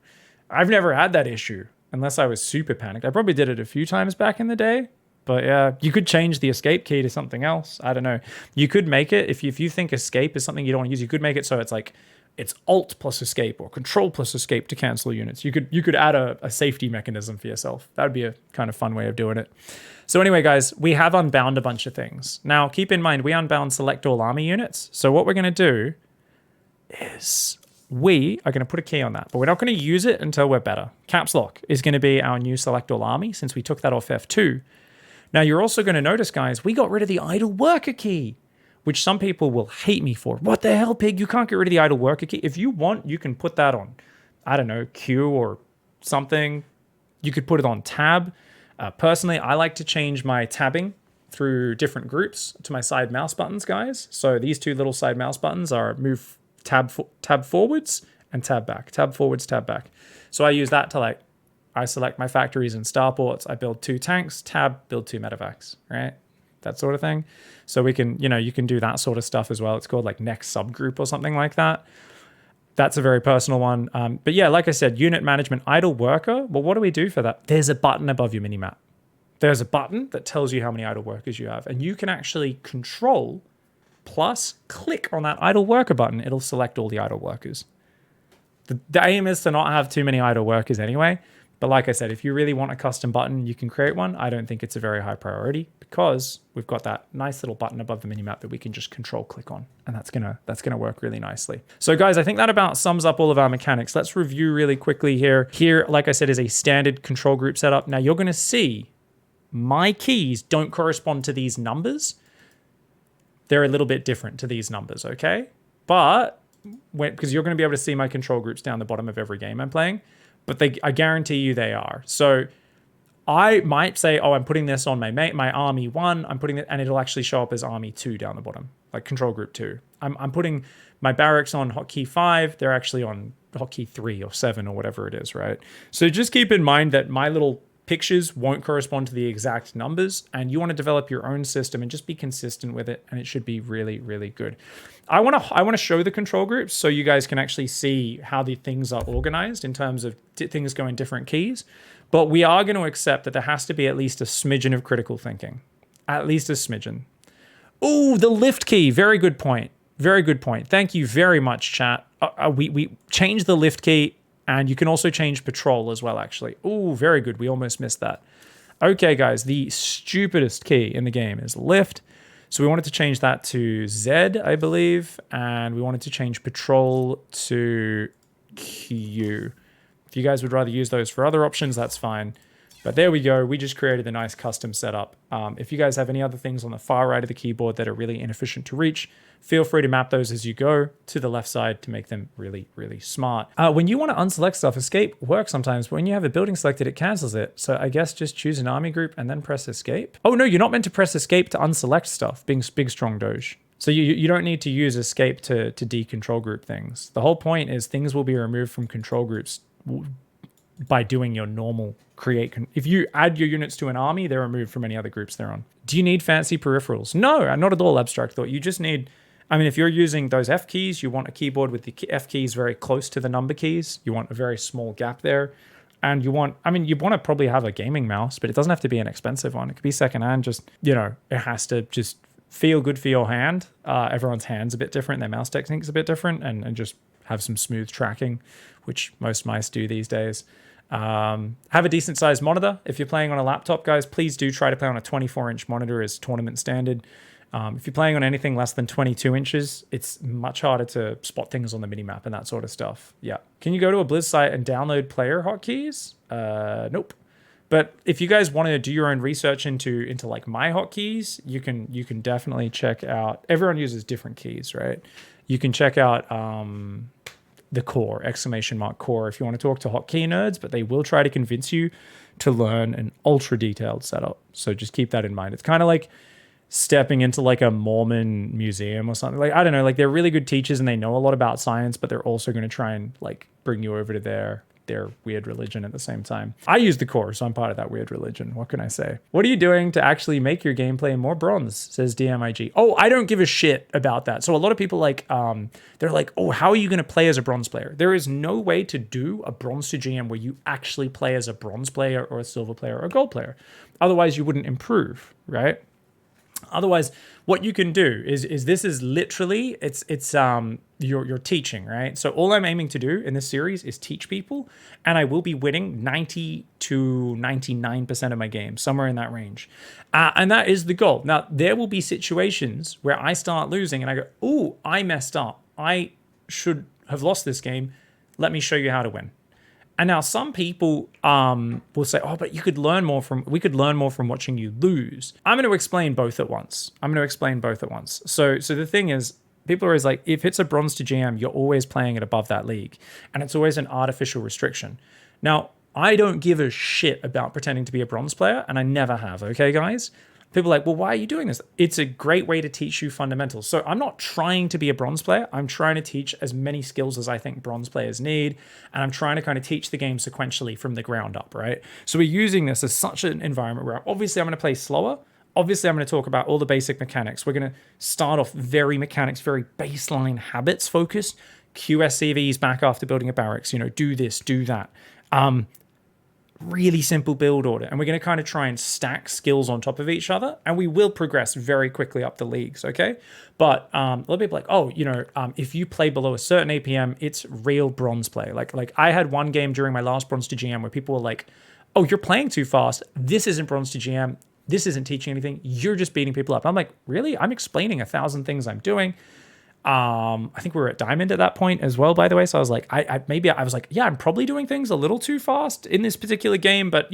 I've never had that issue unless I was super panicked. I probably did it a few times back in the day. But yeah, you could change the escape key to something else. I don't know. You could make it, if you think escape is something you don't want to use, you could make it so it's like it's Alt plus escape or Control plus escape to cancel units. You could add a safety mechanism for yourself. That would be a kind of fun way of doing it. So anyway, guys, we have unbound a bunch of things. Now, keep in mind, we unbound select all army units. So what we're going to do is we are going to put a key on that, but we're not going to use it until we're better. Caps lock is going to be our new select all army since we took that off F2. Now you're also going to notice, guys, we got rid of the idle worker key, which some people will hate me for. What the hell, pig? You can't get rid of the idle worker key. If you want, you can put that on, I don't know, Q or something. You could put it on tab. Personally, I like to change my tabbing through different groups to my side mouse buttons, guys. So these two little side mouse buttons are move tab forwards and tab back, tab forwards, tab back. So I use that to I select my factories and starports. I build 2 tanks, tab, build 2 medevacs, right? That sort of thing. So we can, you can do that sort of stuff as well. It's called next subgroup or something like that. That's a very personal one. But yeah, like I said, unit management, idle worker. Well, what do we do for that? There's a button above your minimap. There's a button that tells you how many idle workers you have. And you can actually control plus click on that idle worker button. It'll select all the idle workers. The aim is to not have too many idle workers anyway. But like I said, if you really want a custom button, you can create one. I don't think it's a very high priority because we've got that nice little button above the minimap that we can just control click on. And that's gonna work really nicely. So guys, I think that about sums up all of our mechanics. Let's review really quickly here. Here, like I said, is a standard control group setup. Now you're gonna see my keys don't correspond to these numbers. They're a little bit different to these numbers, okay? But because you're going to be able to see my control groups down the bottom of every game I'm playing, but I guarantee you they are. So I might say, oh, I'm putting this on my army 1, I'm putting it, and it'll actually show up as army 2 down the bottom, like control group 2. I'm putting my barracks on hotkey 5, they're actually on hotkey 3 or 7 or whatever it is, right? So just keep in mind that my little pictures won't correspond to the exact numbers, and you want to develop your own system and just be consistent with it, and it should be really, really good. I want to show the control groups so you guys can actually see how the things are organized in terms of things going different keys, but we are going to accept that there has to be at least a smidgen of critical thinking. At least a smidgen. Oh, the lift key. Very good point. Very good point. Thank you very much, chat. We changed the lift key. And you can also change patrol as well, actually. Oh, very good. We almost missed that. Okay, guys, the stupidest key in the game is lift. So we wanted to change that to Z, I believe. And we wanted to change patrol to Q. If you guys would rather use those for other options, that's fine. But there we go. We just created a nice custom setup. If you guys have any other things on the far right of the keyboard that are really inefficient to reach, feel free to map those as you go to the left side to make them really, really smart. When you want to unselect stuff, escape works sometimes, but when you have a building selected, it cancels it. So I guess just choose an army group and then press escape. Oh no, you're not meant to press escape to unselect stuff, big strong doge. So you don't need to use escape to decontrol group things. The whole point is things will be removed from control groups by doing your normal create. If you add your units to an army, they're removed from any other groups they're on. Do you need fancy peripherals? No, not at all, abstract thought. You just need, if you're using those F keys, you want a keyboard with the F keys very close to the number keys. You want a very small gap there. And you want to probably have a gaming mouse, but it doesn't have to be an expensive one. It could be secondhand, just, it has to just feel good for your hand. Everyone's hand's a bit different. Their mouse technique's a bit different, and just have some smooth tracking, which most mice do these days. Have a decent sized monitor. If you're playing on a laptop, guys, please do try to play on a 24-inch monitor as tournament standard. If you're playing on anything less than 22 inches, it's much harder to spot things on the minimap and that sort of stuff. Yeah. Can you go to a Blizz site and download player hotkeys? Nope. But if you guys want to do your own research into like my hotkeys, you can definitely check out. Everyone uses different keys, right? You can check out the core, !core, if you want to talk to hotkey nerds, but they will try to convince you to learn an ultra detailed setup. So just keep that in mind. It's kind of like stepping into like a Mormon museum or something. Like, I don't know, like they're really good teachers and they know a lot about science, but they're also going to try and like bring you over to their weird religion at the same time. I use the core, so I'm part of that weird religion. What can I say? What are you doing to actually make your gameplay more bronze? Says DMIG. Oh, I don't give a shit about that. So a lot of people they're like, oh, how are you going to play as a bronze player? There is no way to do a bronze to GM where you actually play as a bronze player or a silver player or a gold player. Otherwise you wouldn't improve, right? Otherwise, what you can do is this is literally, you're teaching, right? So all I'm aiming to do in this series is teach people, and I will be winning 90 to 99% of my games, somewhere in that range. And that is the goal. Now, there will be situations where I start losing and I go, oh, I messed up. I should have lost this game. Let me show you how to win. And now some people will say, oh, but we could learn more from watching you lose. I'm going to explain both at once. So the thing is, people are always like, if it's a bronze to GM, you're always playing it above that league. And it's always an artificial restriction. Now, I don't give a shit about pretending to be a bronze player, and I never have, okay, guys? People are like, well, why are you doing this? It's a great way to teach you fundamentals. So I'm not trying to be a bronze player. I'm trying to teach as many skills as I think bronze players need. And I'm trying to kind of teach the game sequentially from the ground up, right? So we're using this as such an environment where obviously I'm going to play slower. Obviously, I'm going to talk about all the basic mechanics. We're going to start off very baseline habits focused. QSCVs back after building a barracks, do this, do that. Really simple build order, and we're going to kind of try and stack skills on top of each other, and we will progress very quickly up the leagues, okay? But a lot of people are like, if you play below a certain APM, it's real bronze play. Like I had one game during my last bronze to GM where people were like, oh, you're playing too fast. This isn't bronze to GM. This isn't teaching anything. You're just beating people up. I'm like, really? I'm explaining 1,000 things I'm doing. I think we were at Diamond at that point as well, by the way. So I was like, I was like, yeah, I'm probably doing things a little too fast in this particular game, but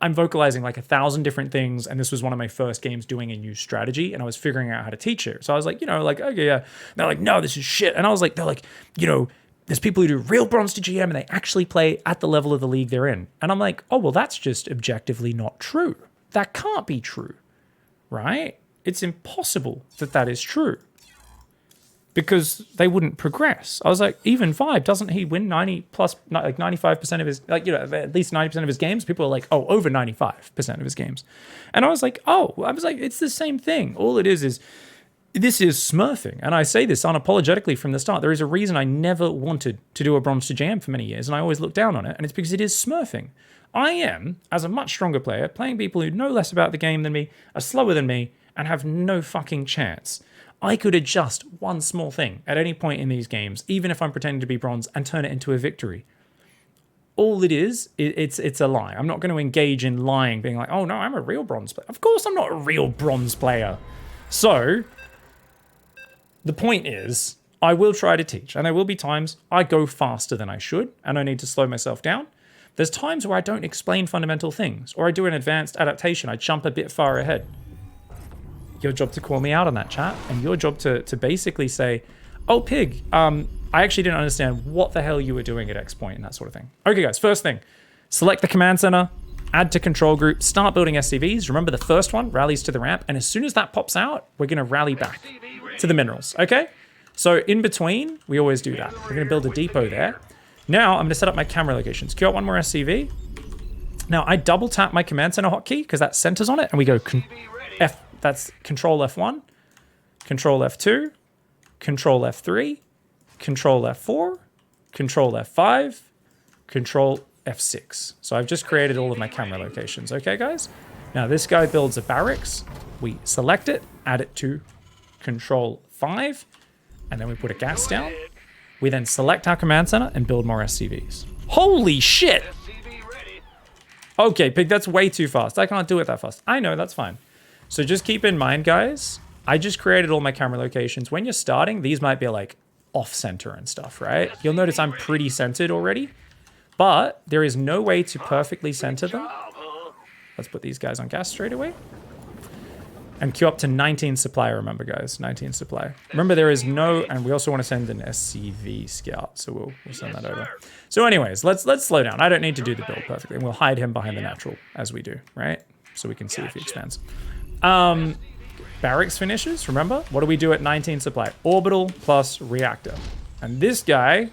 I'm vocalizing like 1,000 different things. And this was one of my first games doing a new strategy, and I was figuring out how to teach it. So I was like, okay, yeah. And they're like, no, this is shit. And I was like, there's people who do real bronze to GM and they actually play at the level of the league they're in. And I'm like, oh, well, that's just objectively not true. That can't be true, right? It's impossible that is true. Because they wouldn't progress. I was like, even Vibe, doesn't he win 95% of his, at least 90% of his games? People are like, oh, over 95% of his games. And I was like, it's the same thing. All it is this is smurfing. And I say this unapologetically from the start. There is a reason I never wanted to do a bronze to GM for many years, and I always looked down on it, and it's because it is smurfing. I am, as a much stronger player, playing people who know less about the game than me, are slower than me, and have no fucking chance. I could adjust one small thing at any point in these games, even if I'm pretending to be bronze, and turn it into a victory. All it is, it's a lie. I'm not going to engage in lying, being like, oh no, I'm a real bronze player. Of course I'm not a real bronze player. So, the point is, I will try to teach, and there will be times I go faster than I should, and I need to slow myself down. There's times where I don't explain fundamental things, or I do an advanced adaptation, I jump a bit far ahead. Your job to call me out on that, chat, and your job to basically say, oh, Pig, I actually didn't understand what the hell you were doing at X point and that sort of thing. Okay, guys, first thing, select the command center, add to control group, start building SCVs. Remember the first one, rallies to the ramp, and as soon as that pops out, we're going to rally back to the minerals, okay? So in between, we always do that. We're going to build a depot there. Now, I'm going to set up my camera locations. Queue out one more SCV. Now, I double tap my command center hotkey because that centers on it, and we go F. That's Control F1, Control F2, Control F3, Control F4, Control F5, Control F6. So I've just created all of my camera locations. Okay, guys? Now this guy builds a barracks. We select it, add it to Control 5, and then we put a gas down. We then select our command center and build more SCVs. Holy shit! Okay, Pig, that's way too fast. I can't do it that fast. I know, that's fine. So just keep in mind, guys, I just created all my camera locations. When you're starting, these might be like off center and stuff, right? You'll notice I'm pretty centered already, but there is no way to perfectly center them. Let's put these guys on gas straight away. And queue up to 19 supply, remember, guys, 19 supply. Remember, there is no, and we also want to send an SCV scout, so we'll send that over. So anyways, let's slow down. I don't need to do the build perfectly, and we'll hide him behind the natural as we do, right? So we can see if he expands. Barracks finishes, remember? What do we do at 19 supply? Orbital plus reactor. And this guy,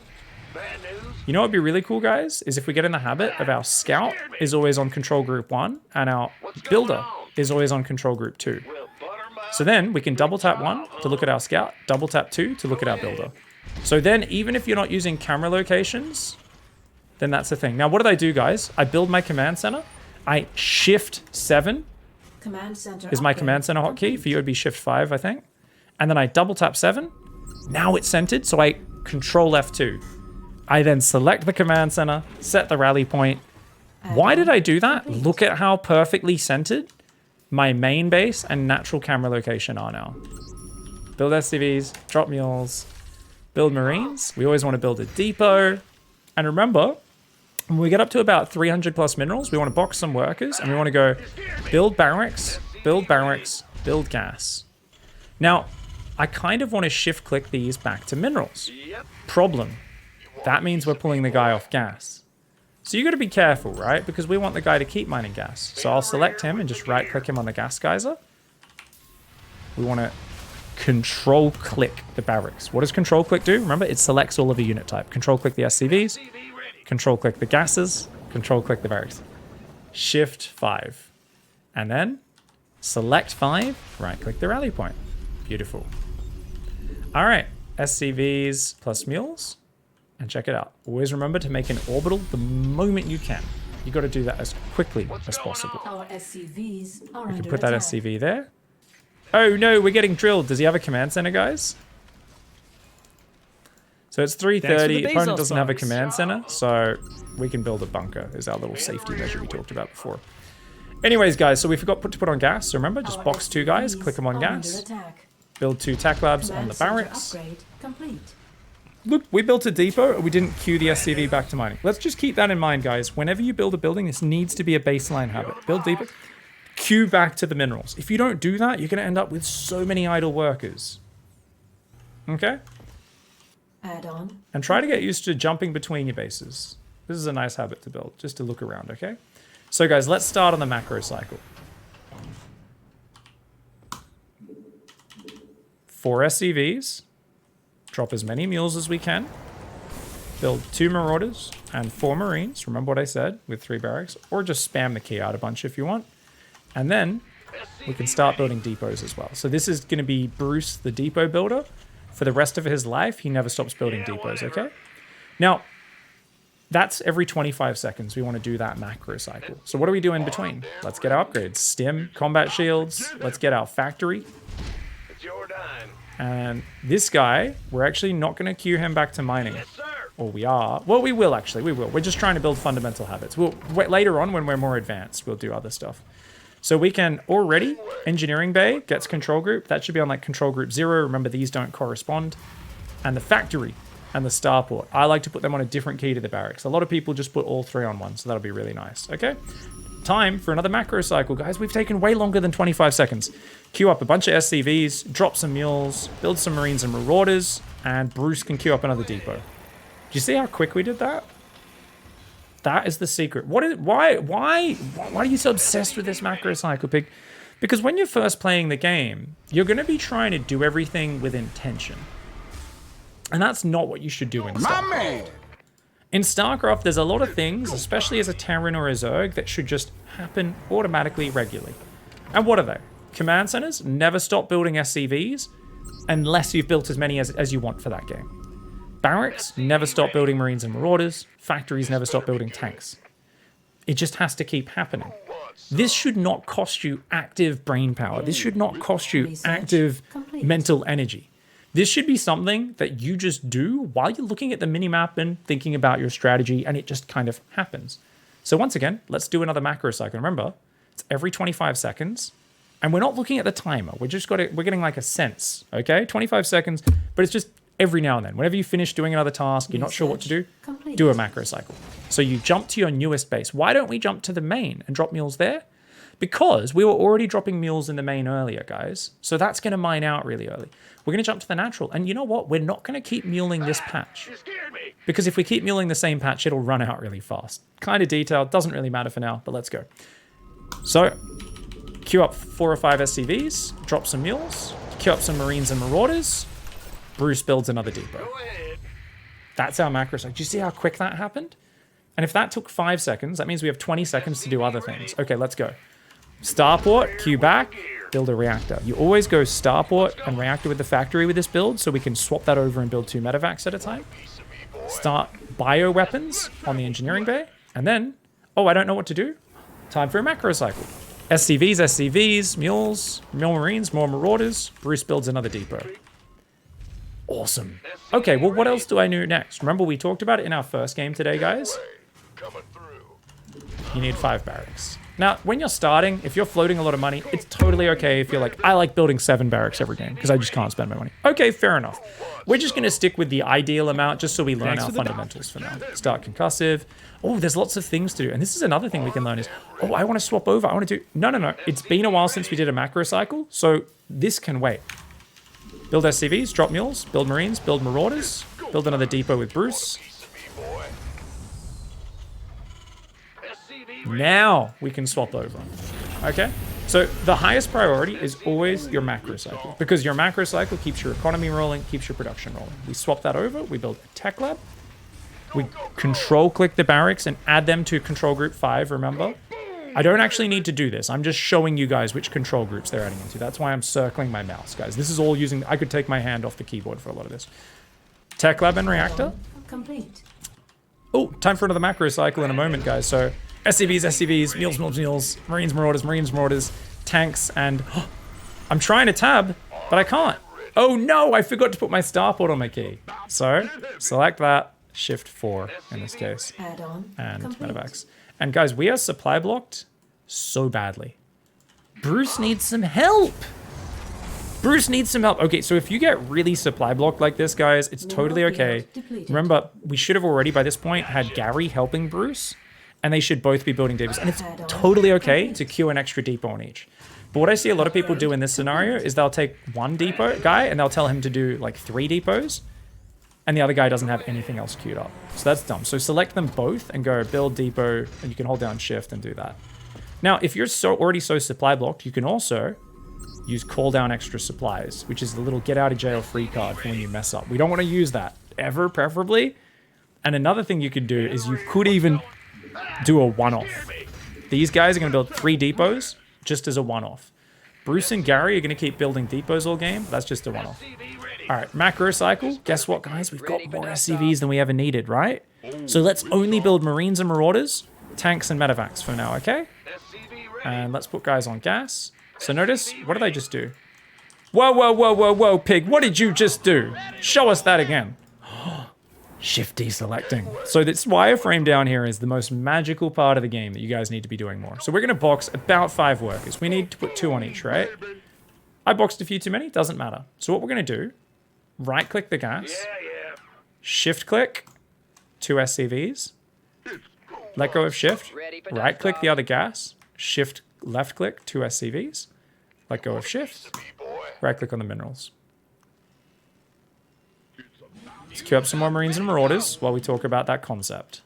you know what would be really cool, guys? Is if we get in the habit of our scout is always on control group 1 and our builder is always on control group 2. So then we can double tap 1 to look at our scout, double tap 2 to look at our builder. So then even if you're not using camera locations, then that's the thing. Now what did I do, guys? I build my command center. I shift 7 Command center is my command center hotkey. For you, it would be shift 5, I think. And then I double tap 7. Now it's centered, so I control F2. I then select the command center, set the rally point. Why did I do that? Look at how perfectly centered my main base and natural camera location are now. Build SCVs, drop mules, build Marines. We always want to build a depot. And remember, when we get up to about 300 plus minerals, we want to box some workers and we want to go build barracks, build gas. Now, I kind of want to shift click these back to minerals. Problem. That means we're pulling the guy off gas. So you got to be careful, right? Because we want the guy to keep mining gas. So I'll select him and just right click him on the gas geyser. We want to control click the barracks. What does control click do? Remember, it selects all of a unit type. Control click the SCVs, control click the gases, control click the barracks. Shift 5. And then select 5, right click the rally point. Beautiful. All right, SCVs plus mules. And check it out. Always remember to make an orbital the moment you can. You got to do that as quickly as possible. Our SCVs are We can under put that attack. SCV there. Oh no, we're getting drilled. Does he have a command center, guys? So it's 3:30. Opponent doesn't have a command center, so we can build a bunker. Is our little safety measure we talked about before. Anyways, guys, so we forgot to put on gas. So remember, just Our box 2 guys, SCVs click them on are gas. under attack. Build 2 tac labs on Command the center barracks. upgrade complete. Look, we built a depot and we didn't queue the SCV back to mining. Let's just keep that in mind, guys. Whenever you build a building, this needs to be a baseline habit. Build depot, queue back to the minerals. If you don't do that, you're going to end up with so many idle workers. Okay? Add on. And try to get used to jumping between your bases. This is a nice habit to build, just to look around, okay? So guys, let's start on the macro cycle. 4 SCVs. Drop as many mules as we can. Build 2 marauders and 4 marines. Remember what I said with 3 barracks. Or just spam the key out a bunch if you want. And then we can start building depots as well. So this is going to be Bruce, the depot builder. For the rest of his life, he never stops building depots, okay? Now, that's every 25 seconds. We want to do that macro cycle. So what do we do in between? Let's get our upgrades. Stim, combat shields. Let's get our factory. And this guy, we're actually not going to queue him back to mining. Or we are. Well, we will actually. We will. We're just trying to build fundamental habits. We'll wait later on when we're more advanced. We'll do other stuff. So we can already, engineering bay gets control group. That should be on like control group 0. Remember, these don't correspond. And the factory and the starport. I like to put them on a different key to the barracks. A lot of people just put all 3 on one. So that'll be really nice. Okay. Time for another macro cycle, guys. We've taken way longer than 25 seconds. Queue up a bunch of SCVs, drop some mules, build some marines and marauders, and Bruce can queue up another depot. Do you see how quick we did that? That is the secret. Why are you so obsessed with this macro cycle, Pig? Because when you're first playing the game, you're going to be trying to do everything with intention. And that's not what you should do in StarCraft. In StarCraft, there's a lot of things, especially as a Terran or a Zerg, that should just happen automatically, regularly. And what are they? Command centers never stop building SCVs unless you've built as many as you want for that game. Barracks never stop building marines and marauders. Factories never stop building tanks. It just has to keep happening. This should not cost you active brain power. This should not cost you active mental energy. This should be something that you just do while you're looking at the minimap and thinking about your strategy, and it just kind of happens. So once again, let's do another macro cycle. Remember, it's every 25 seconds, and we're not looking at the timer. We're getting like a sense, okay? 25 seconds, but it's just every now and then. Whenever you finish doing another task, you're not sure what to do, do a macro cycle. So you jump to your newest base. Why don't we jump to the main and drop mules there? Because we were already dropping mules in the main earlier, guys. So that's going to mine out really early. We're going to jump to the natural. And you know what? We're not going to keep muling this patch. Because if we keep muling the same patch, it'll run out really fast. Kind of detailed. Doesn't really matter for now, but let's go. So, queue up 4 or 5 SCVs. Drop some mules. Queue up some marines and marauders. Bruce builds another depot. That's our macro cycle. Do you see how quick that happened? And if that took 5 seconds, that means we have 20 seconds to do other things. Okay, let's go. Starport, queue back, build a reactor. You always go starport and reactor with the factory with this build, so we can swap that over and build 2 medevacs at a time. Start bioweapons on the engineering bay, and then, oh, I don't know what to do. Time for a macro cycle. SCVs, mules, more marines, more marauders. Bruce builds another depot. Awesome. Okay, well, what else do I do next? Remember, we talked about it in our first game today, guys? You need 5 barracks. Now, when you're starting, if you're floating a lot of money, it's totally okay if you're like, I like building 7 barracks every game because I just can't spend my money. Okay, fair enough. We're just going to stick with the ideal amount just so we learn our fundamentals for now. Start concussive. Oh, there's lots of things to do. And this is another thing we can learn is, oh, I want to swap over. I want to do... No. It's been a while since we did a macro cycle, so this can wait. Build SCVs, drop mules, build Marines, build Marauders, build another depot with Bruce. Now we can swap over. Okay? So the highest priority is always your macro cycle because your macro cycle keeps your economy rolling, keeps your production rolling. We swap that over. We build a tech lab. We control click the barracks and add them to control group 5, remember? I don't actually need to do this. I'm just showing you guys which control groups they're adding into. That's why I'm circling my mouse, guys. This is all using... I could take my hand off the keyboard for a lot of this. Tech lab and reactor. Complete. Oh, time for another macro cycle in a moment, guys. So SCVs, mules, Marines, Marauders, tanks, and... I'm trying to tab, but I can't. Oh no, I forgot to put my starport on my key. So, select that. Shift 4 in this case. Add-on And complete. medevacs. And guys, we are supply blocked so badly. Bruce needs some help. Okay, so if you get really supply blocked like this, guys, it's totally okay. Remember, we should have already by this point had Gary helping Bruce, and they should both be building depots. And it's totally okay to queue an extra depot on each. But what I see a lot of people do in this scenario is they'll take one depot guy and they'll tell him to do like 3 depots, and the other guy doesn't have anything else queued up. So that's dumb. So select them both and go build depot, and you can hold down shift and do that. Now, if you're already so supply blocked, you can also use call down extra supplies, which is the little get out of jail free card for when you mess up. We don't want to use that ever, preferably. And another thing you could do is you could even do a one-off. These guys are going to build 3 depots just as a one-off. Bruce and Gary are going to keep building depots all game. That's just a one-off. All right, macro cycle. Guess what, guys? We've got more SCVs than we ever needed, right? So let's only build Marines and Marauders, tanks and medevacs for now, okay? And let's put guys on gas. So notice, what did I just do? Whoa, pig. What did you just do? Show us that again. Shift deselecting. So this wireframe down here is the most magical part of the game that you guys need to be doing more. So we're going to box about 5 workers. We need to put 2 on each, right? I boxed a few too many. Doesn't matter. So what we're going to do, right-click the gas. Shift-click 2 SCVs. Let go of shift. Right-click the other gas. Shift left-click 2 SCVs. Let go of shift. Right-click on the minerals. Let's queue up some more Marines and Marauders while we talk about that concept.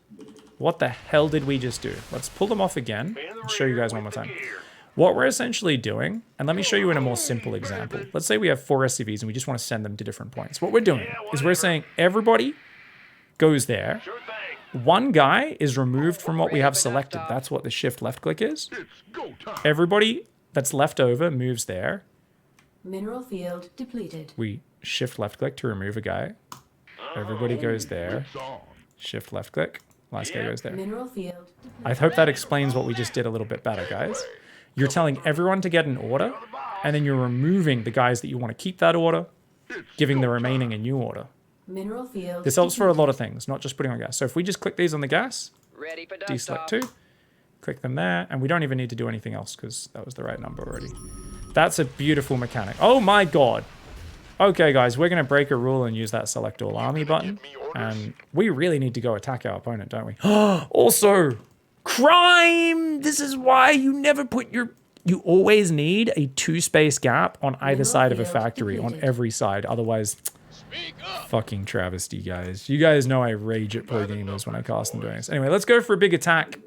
What the hell did we just do? Let's pull them off again and show you guys one more time. What we're essentially doing, and let me show you in a more simple example. Let's say we have 4 SCVs and we just want to send them to different points. What we're doing is we're saying everybody goes there. One guy is removed from what we have selected. That's what the shift left click is. Everybody that's left over moves there. Mineral field depleted. We shift left click to remove a guy. Everybody goes there. Shift left click. Last guy goes there. Mineral field depleted. I hope that explains what we just did a little bit better, guys. You're telling everyone to get an order, and then you're removing the guys that you want to keep that order, giving the remaining a new order. Mineral field This helps for a lot of things, not just putting on gas. So if we just click these on the gas, deselect 2, click them there, and we don't even need to do anything else because that was the right number already. That's a beautiful mechanic. Oh my god. Okay, guys, we're going to break a rule and use that select all army button. And we really need to go attack our opponent, don't we? Also, crime! This is why you never put your... You always need a 2-space gap on either side of a factory, on every side. Otherwise, fucking travesty, guys. You guys know I rage at pro gamers when I cast them doing this. Anyway, let's go for a big attack.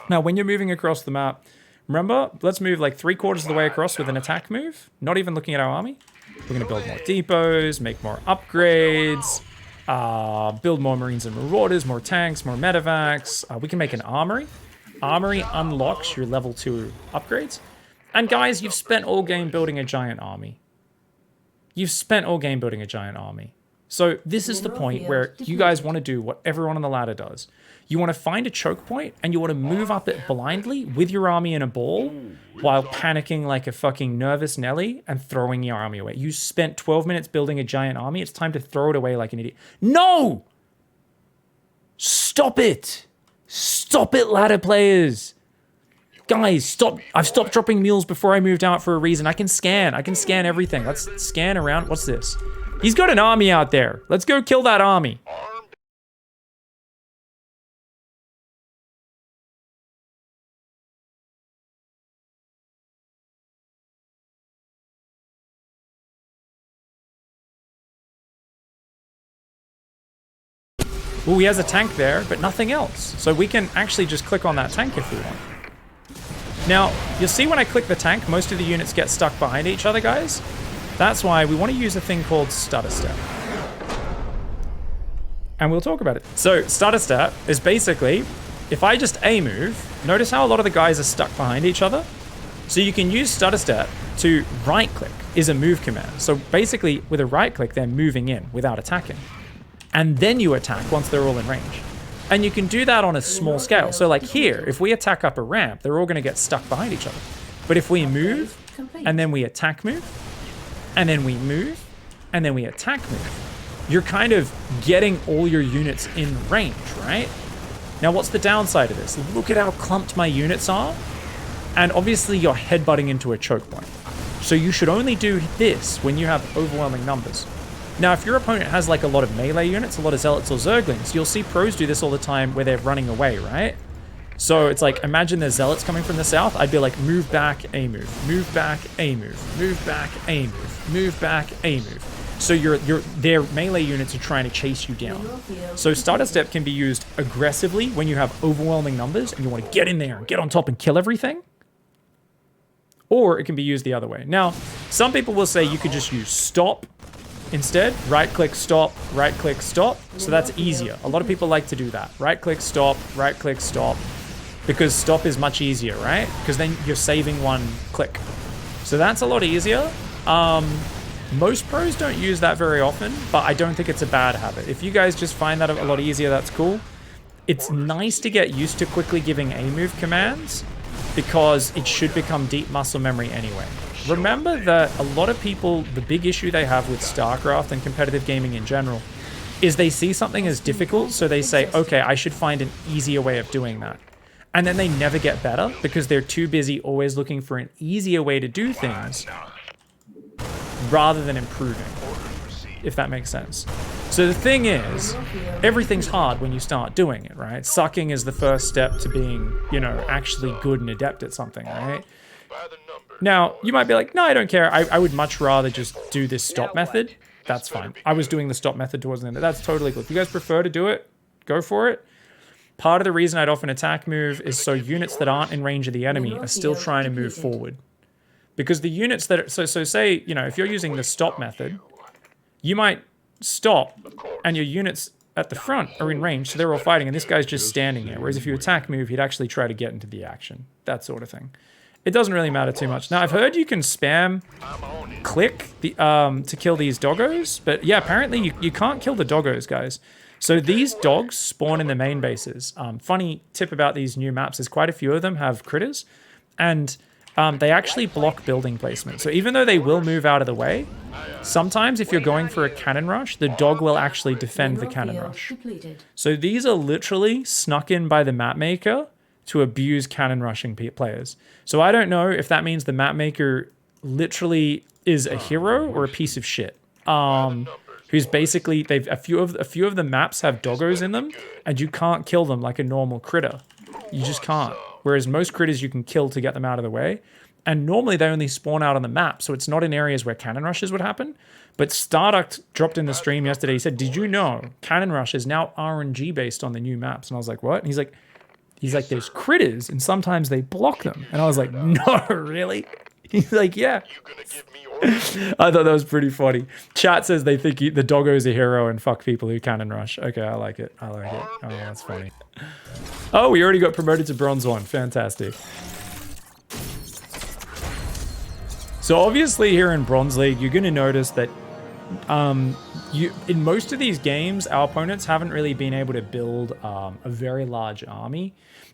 Now, when you're moving across the map, remember, let's move like 3/4 of the way across with an attack move. Not even looking at our army. We're going to build more depots, make more upgrades, build more Marines and Marauders, more tanks, more medevacs. We can make an armory. Armory unlocks your level 2 upgrades. And guys, you've spent all game building a giant army. So this is the point where you guys want to do what everyone on the ladder does. You want to find a choke point and you want to move up it blindly with your army in a ball while panicking like a fucking nervous Nelly and throwing your army away. You spent 12 minutes building a giant army. It's time to throw it away like an idiot. No! Stop it! Stop it, ladder players! Guys, stop. I've stopped dropping mules before I moved out for a reason. I can scan everything. Let's scan around. What's this? He's got an army out there. Let's go kill that army. Oh, he has a tank there, but nothing else. So we can actually just click on that tank if we want. Now, you'll see when I click the tank, most of the units get stuck behind each other, guys. That's why we want to use a thing called Stutter Step. And we'll talk about it. So, Stutter Step is basically, if I just A move, notice how a lot of the guys are stuck behind each other? So you can use Stutter Step to right click is a move command. So basically, with a right click, they're moving in without attacking. And then you attack once they're all in range. And you can do that on a small scale. So like here, if we attack up a ramp, they're all going to get stuck behind each other. But if we move, and then we attack move, and then we move, and then we attack move, you're kind of getting all your units in range, right? Now, what's the downside of this? Look at how clumped my units are. And obviously, you're headbutting into a choke point. So you should only do this when you have overwhelming numbers. Now, if your opponent has like a lot of melee units, a lot of zealots or zerglings, you'll see pros do this all the time where they're running away, right? So it's like, imagine there's zealots coming from the south. I'd be like, move back, A move, move back, A move, move back, A move, move back, A move. So their melee units are trying to chase you down. So Stutter Step can be used aggressively when you have overwhelming numbers and you want to get in there and get on top and kill everything. Or it can be used the other way. Now, some people will say you could just use stop instead. Right click, stop, right click, stop. So that's easier. A lot of people like to do that. Right click, stop, because stop is much easier, right? Because then you're saving one click. So that's a lot easier. Most pros don't use that very often, but I don't think it's a bad habit. If you guys just find that a lot easier, that's cool. It's nice to get used to quickly giving A move commands because it should become deep muscle memory anyway. Remember that a lot of people, the big issue they have with StarCraft and competitive gaming in general is they see something as difficult, so they say, okay, I should find an easier way of doing that. And then they never get better because they're too busy always looking for an easier way to do things rather than improving, if that makes sense. So the thing is, everything's hard when you start doing it, right? Sucking is the first step to being, you know, actually good and adept at something, right? Now, you might be like, no, I don't care. I would much rather just do this stop method. That's fine. I was doing the stop method towards the end. That's totally cool. If you guys prefer to do it, go for it. Part of the reason I'd often attack move is so units that aren't in range of the enemy are still trying to move forward. Because the units that are, so say, you know, if you're using the stop method, you might stop and your units at the front are in range, so they're all fighting, and this guy's just standing there. Whereas if you attack move, he'd actually try to get into the action. That sort of thing. It doesn't really matter too much. Now, I've heard you can spam click the, to kill these doggos, but yeah, apparently you can't kill the doggos, guys. So these dogs spawn in the main bases. Funny tip about these new maps is quite a few of them have critters, and they actually block building placement. So even though they will move out of the way, sometimes if you're going for a cannon rush, the dog will actually defend the cannon rush. So these are literally snuck in by the map maker to abuse cannon rushing players. So I don't know if that means the map maker literally is a hero or a piece of shit. Who's basically, a few of the maps have doggos in them, and you can't kill them like a normal critter. You just can't. Whereas most critters you can kill to get them out of the way. And normally they only spawn out on the map, so it's not in areas where cannon rushes would happen. But Starduck dropped in the stream yesterday, he said, did you know cannon rush is now RNG based on the new maps? And I was like, what? And he's like, there's critters, and sometimes they block them. And I was like, no, really? He's like, yeah. I thought that was pretty funny. Chat says they think the doggo's a hero and fuck people who cannon rush. Okay, I like it. I like it. Oh, that's funny. Oh, we already got promoted to Bronze 1. Fantastic. So obviously here in Bronze League, you're going to notice that in most of these games, our opponents haven't really been able to build a very large army.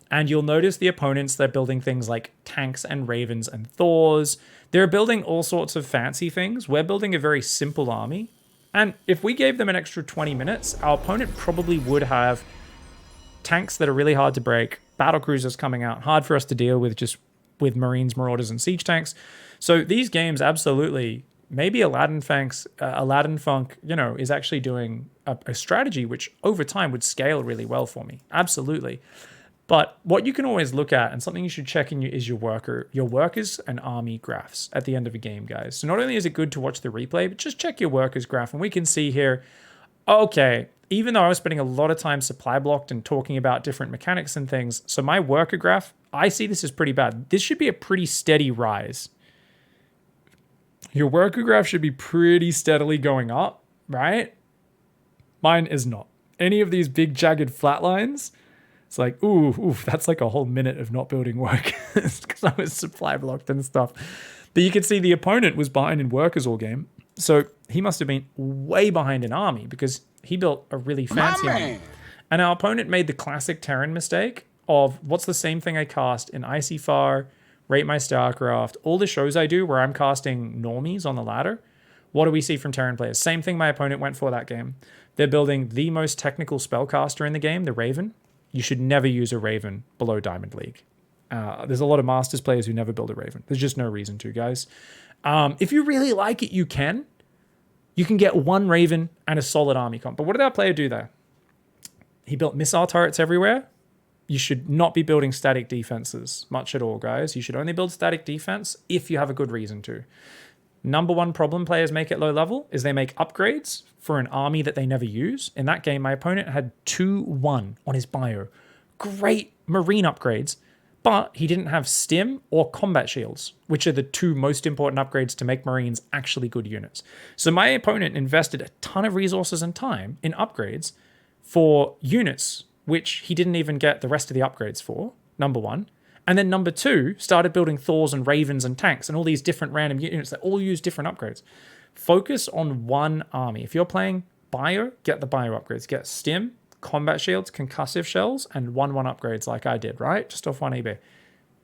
And you'll notice the opponents, they're building things like tanks and ravens and Thors. They're building all sorts of fancy things. We're building a very simple army. And if we gave them an extra 20 minutes, our opponent probably would have tanks that are really hard to break, battle cruisers coming out. Hard for us to deal with just with Marines, Marauders, and Siege tanks. So these games absolutely, maybe Aladdin Funk, you know, is actually doing a strategy which over time would scale really well for me. Absolutely. But what you can always look at, and something you should check in is your workers and army graphs at the end of a game, guys. So not only is it good to watch the replay, but just check your workers graph. And we can see here, okay, even though I was spending a lot of time supply blocked and talking about different mechanics and things, so my worker graph, I see this as pretty bad. This should be a pretty steady rise. Your worker graph should be pretty steadily going up, right? Mine is not. Any of these big jagged flat lines, it's like, ooh, that's like a whole minute of not building workers because I was supply blocked and stuff. But you can see the opponent was behind in workers all game. So he must have been way behind in army because he built a really fancy army. And our opponent made the classic Terran mistake of what's the same thing I cast in Icy Far, Rate My StarCraft, all the shows I do where I'm casting normies on the ladder. What do we see from Terran players? Same thing my opponent went for that game. They're building the most technical spellcaster in the game, the Raven. You should never use a Raven below Diamond League. There's a lot of Masters players who never build a Raven. There's just no reason to, guys. If you really like it, you can. You can get one Raven and a solid army comp. But what did our player do there? He built missile turrets everywhere. You should not be building static defenses much at all, guys. You should only build static defense if you have a good reason to. Number one problem players make at low level is they make upgrades for an army that they never use. In that game, my opponent had 2-1 on his bio. Great Marine upgrades, but he didn't have stim or combat shields, which are the two most important upgrades to make Marines actually good units. So my opponent invested a ton of resources and time in upgrades for units, which he didn't even get the rest of the upgrades for, number one. And then number two, started building Thors and Ravens and tanks and all these different random units that all use different upgrades. Focus on one army. If you're playing bio, get the bio upgrades. Get stim, combat shields, concussive shells, and 1-1 upgrades like I did, right? Just off one eBay.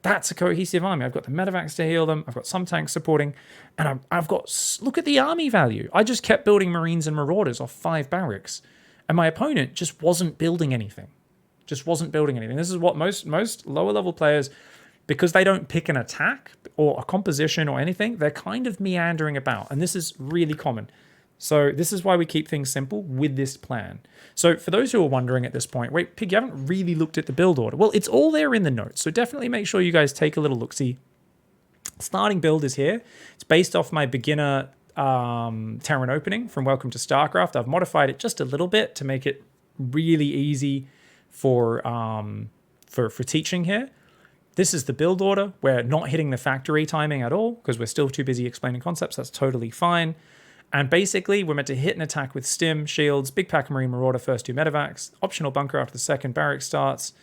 That's a cohesive army. I've got the medevacs to heal them. I've got some tanks supporting. And I've got, look at the army value. I just kept building Marines and Marauders off 5 barracks. And my opponent just wasn't building anything. This is what most lower level players, because they don't pick an attack or a composition or anything, they're kind of meandering about. And this is really common. So this is why we keep things simple with this plan. So for those who are wondering at this point, wait, Pig, you haven't really looked at the build order. Well, it's all there in the notes. So definitely make sure you guys take a little look-see. Starting build is here. It's based off my beginner Terran opening from Welcome to StarCraft. I've modified it just a little bit to make it really easy for teaching here. This is the build order. We're not hitting the factory timing at all because we're still too busy explaining concepts. That's totally fine. And basically, we're meant to hit an attack with stim, shields, big pack Marine Marauder, first 2 medevacs, optional bunker after the second barrack starts.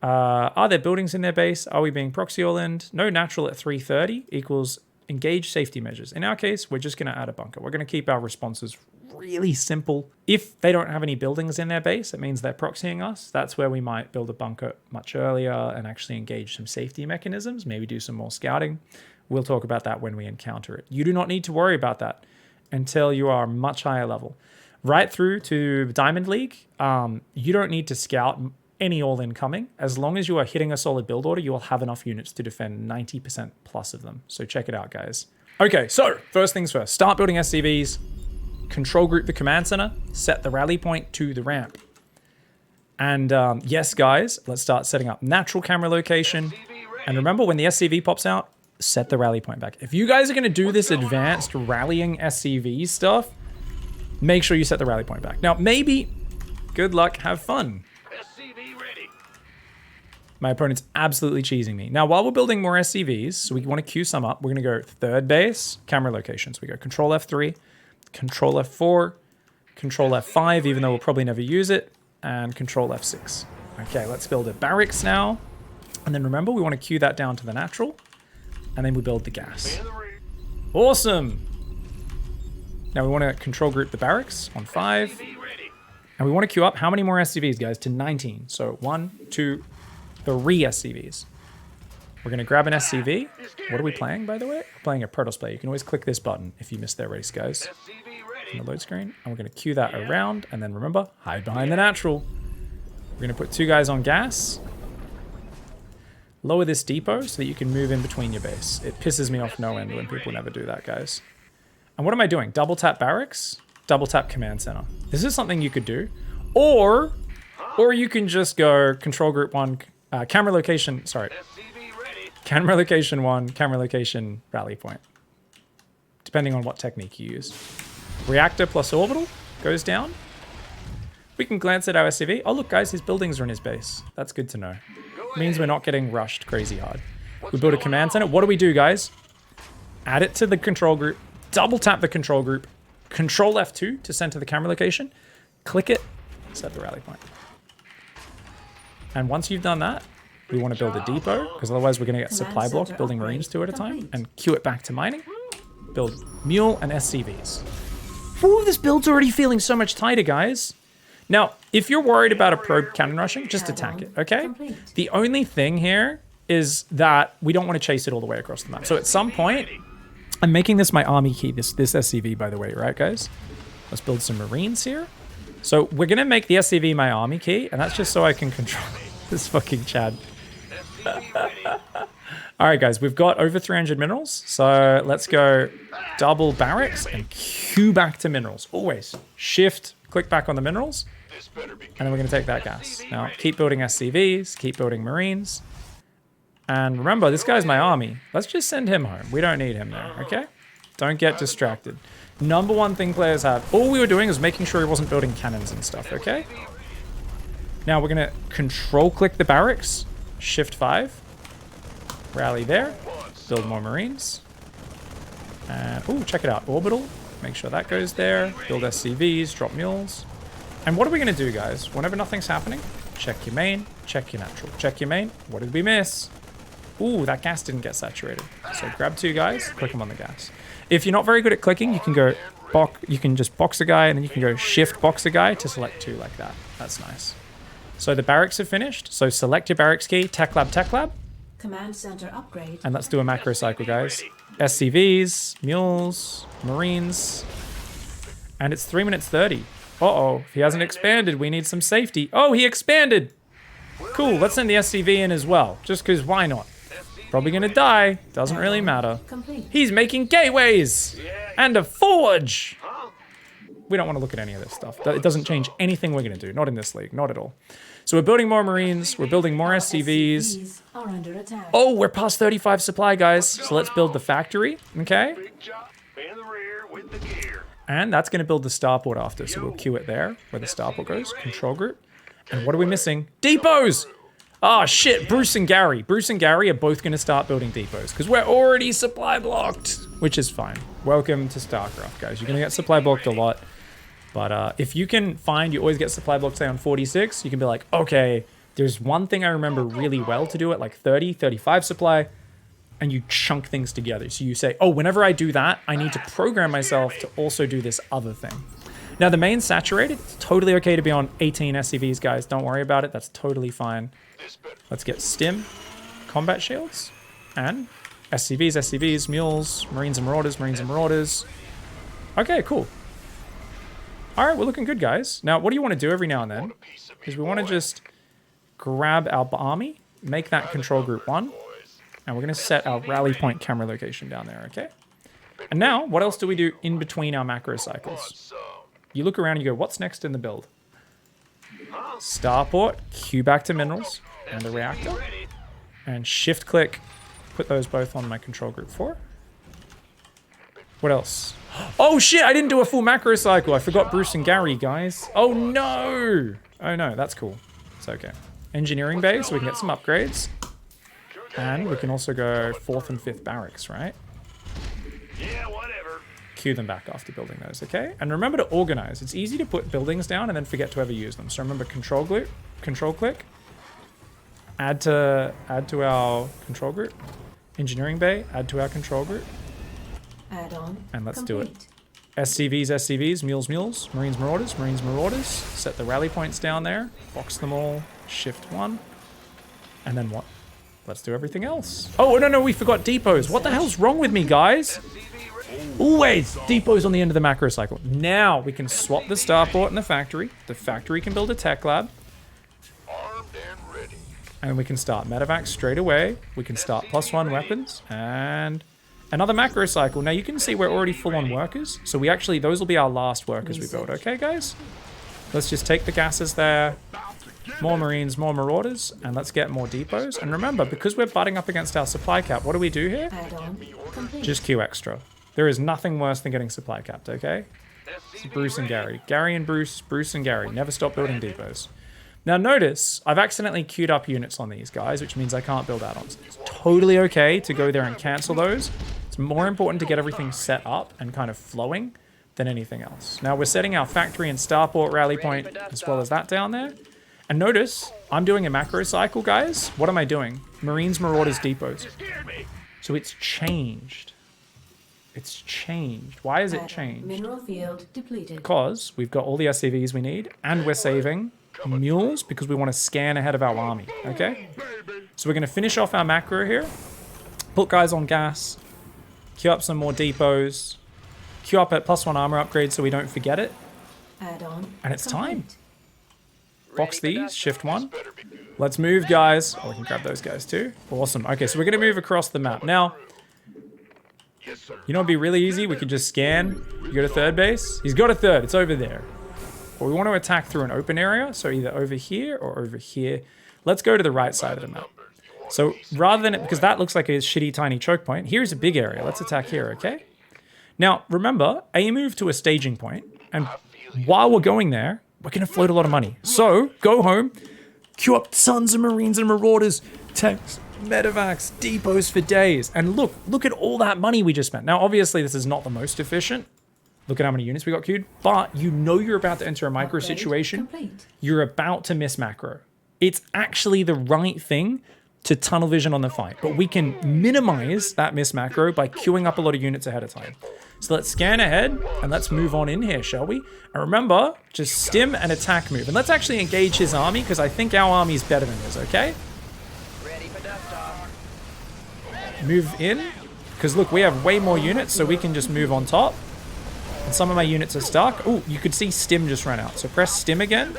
Are there buildings in their base? Are we being proxy all-in? No natural at 330 equals engage safety measures. In our case, we're just going to add a bunker. We're going to keep our responses really simple. If they don't have any buildings in their base, it means they're proxying us. That's where we might build a bunker much earlier and actually engage some safety mechanisms, maybe do some more scouting. We'll talk about that when we encounter it. You do not need to worry about that until you are much higher level. Right through to Diamond League, you don't need to scout any all-in coming. As long as you are hitting a solid build order, you will have enough units to defend 90% plus of them. So check it out, guys. Okay, so first things first, start building SCVs, control group the command center, set the rally point to the ramp. And yes, guys, let's start setting up natural camera location. And remember, when the SCV pops out, set the rally point back. If you guys are going to do this advanced rallying SCV stuff, make sure you set the rally point back. Now, maybe, good luck, have fun. SCV ready. My opponent's absolutely cheesing me. Now, while we're building more SCVs, so we want to queue some up, we're going to go third base, camera locations. We go control F3, control F4, control F5, even though we'll probably never use it, and control F6. Okay, let's build a barracks now. And then remember, we want to queue that down to the natural. And then we build the gas. Awesome. Now we want to control group the barracks on 5. And we want to queue up how many more SCVs, guys? To 19. So 1, 2, 3 SCVs. We're going to grab an SCV. What are we playing, by the way? We're playing a Protoss player. You can always click this button if you missed their race, guys. On the load screen. And we're going to queue that around. And then remember, hide behind the natural. We're going to put 2 guys on gas. lower this depot so that you can move in between your base. It pisses me off no end when people never do that, guys. And what am I doing? Double tap barracks, double tap command center. This is something you could do. Or you can just go control group 1, camera location, sorry. Camera location 1, camera location rally point. Depending on what technique you use. Reactor plus orbital goes down. We can glance at our SCV. Oh, look, guys, his buildings are in his base. That's good to know. Means we're not getting rushed crazy hard. We build a command center. What do we do, guys? Add it to the control group. Double tap the control group. Control F2 to center the camera location. Click it. Set the rally point. And once you've done that, we want to build a depot, because otherwise we're going to get supply blocks building marines 2 at a time, and queue it back to mining. Build mule and SCVs. Ooh, this build's already feeling so much tighter, guys. Now, if you're worried about a probe cannon rushing, just attack it, okay? The only thing here is that we don't want to chase it all the way across the map. So at some point, I'm making this my army key, this SCV, by the way, right, guys? Let's build some marines here. So we're going to make the SCV my army key, and that's just so I can control this fucking Chad. All right, guys, we've got over 300 minerals. So let's go double barracks and queue back to minerals. Always shift, click back on the minerals. And then we're going to take that gas. Now, keep building SCVs, keep building marines. And remember, this guy's my army. Let's just send him home. We don't need him there, okay? Don't get distracted. Number one thing players have. All we were doing was making sure he wasn't building cannons and stuff, okay? Now, we're going to control-click the barracks. Shift 5. Rally there. Build more marines. And, ooh, check it out. Orbital. Make sure that goes there. Build SCVs, drop mules. And what are we going to do, guys? Whenever nothing's happening, check your main, check your natural. Check your main. What did we miss? Ooh, that gas didn't get saturated. So grab 2 guys, click them on the gas. If you're not very good at clicking, you can go you can just box a guy, and then you can go shift box a guy to select 2 like that. That's nice. So the barracks are finished. So select your barracks key, tech lab. Command center upgrade. And let's do a macro cycle, guys. SCVs, mules, marines. And it's 3 minutes 30. Uh-oh, if he hasn't expanded, we need some safety. Oh, he expanded. Cool, let's send the SCV in as well. Just because why not? Probably gonna die. Doesn't really matter. He's making gateways and a forge. We don't want to look at any of this stuff. It doesn't change anything we're gonna do. Not in this league, not at all. So we're building more marines. We're building more SCVs. Are under attack. Oh, we're past 35 supply, guys. So let's build the factory, okay? And that's going to build the starport after, so we'll queue it there, where the starport goes. Control group. And what are we missing? Depots! Oh, shit. Bruce and Gary. Bruce and Gary are both going to start building depots, because we're already supply blocked, which is fine. Welcome to StarCraft, guys. You're going to get supply blocked a lot. But if you can find you always get supply blocked, say, on 46, you can be like, okay, there's one thing I remember really well to do at like 30, 35 supply, and you chunk things together. So you say, oh, whenever I do that, I need to program myself to also do this other thing. Now, the main's saturated. It's totally okay to be on 18 SCVs, guys. Don't worry about it. That's totally fine. Let's get stim, combat shields, and SCVs, mules, marines and marauders. Okay, cool. All right, we're looking good, guys. Now, what do you want to do every now and then? Is we want to just grab our army, make that control group 1, and we're going to set our rally point camera location down there, okay? And now, what else do we do in between our macro cycles? You look around and you go, what's next in the build? Starport, queue back to minerals, and the reactor. And shift click, put those both on my control group 4. What else? Oh shit, I didn't do a full macro cycle. I forgot Bruce and Gary, guys. Oh no! Oh no, that's cool. It's okay. Engineering bay, so we can get some upgrades. And we can also go 4th and 5th barracks, right? Yeah, whatever. Queue them back after building those, okay? And remember to organize. It's easy to put buildings down and then forget to ever use them. So remember control click, add to our control group. Engineering bay, add to our control group. Add on. And let's complete. do it. SCVs, mules, marines, marauders. Set the rally points down there. Box them all. Shift 1. And then what? Let's do everything else. Oh, no, we forgot depots. What the hell's wrong with me, guys? Always depots on the end of the macro cycle. Now we can swap the starport and the factory. The factory can build a tech lab. Armed and ready. And we can start medevac straight away. We can start +1 weapons and another macro cycle. Now you can see we're already full on workers. So we actually, those will be our last workers we build. Okay, guys? Let's just take the gases there. More Marines, more Marauders, and let's get more depots. And remember, because we're butting up against our supply cap, what do we do here? Add-on complete. Just queue extra. There is nothing worse than getting supply capped, okay? It's Bruce and Gary. Gary and Bruce, Bruce and Gary. Never stop building depots. Now notice, I've accidentally queued up units on these guys, which means I can't build add-ons. It's totally okay to go there and cancel those. It's more important to get everything set up and kind of flowing than anything else. Now we're setting our factory and starport rally point as well as that down there. And notice, I'm doing a macro cycle, guys. What am I doing? Marines, Marauders, depots. So it's changed. It's changed. Why is it changed? Mineral field depleted. Because we've got all the SCVs we need, and we're saving mules because we want to scan ahead of our army, okay? So we're going to finish off our macro here. Put guys on gas. Queue up some more depots. Queue up at +1 armor upgrade so we don't forget it. Add-on And it's time. complete. Box these, shift 1. Let's move, guys. Oh, we can grab those guys too. Awesome. Okay, so we're going to move across the map. Now, you know it'd be really easy? We could just scan. You go to third base. He's got a third. It's over there. But we want to attack through an open area. So either over here or over here. Let's go to the right side of the map. So rather than it, because that looks like a shitty tiny choke point, here's a big area. Let's attack here, okay? Now, remember, move to a staging point. And while we're going there, we're going to float a lot of money. So, go home, queue up tons of Marines and Marauders, tanks, medevacs, depots for days. And look at all that money we just spent. Now, obviously, this is not the most efficient. Look at how many units we got queued. But you know you're about to enter a micro Upgrade situation. complete. You're about to miss macro. It's actually the right thing to tunnel vision on the fight. But we can minimize that miss macro by queuing up a lot of units ahead of time. So let's scan ahead and let's move on in here, shall we? And remember, just stim and attack move. And let's actually engage his army because I think our army is better than his, okay? Ready for desktop. Move in. Because look, we have way more units, so we can just move on top. And some of my units are stuck. Oh, you could see stim just ran out. So press stim again.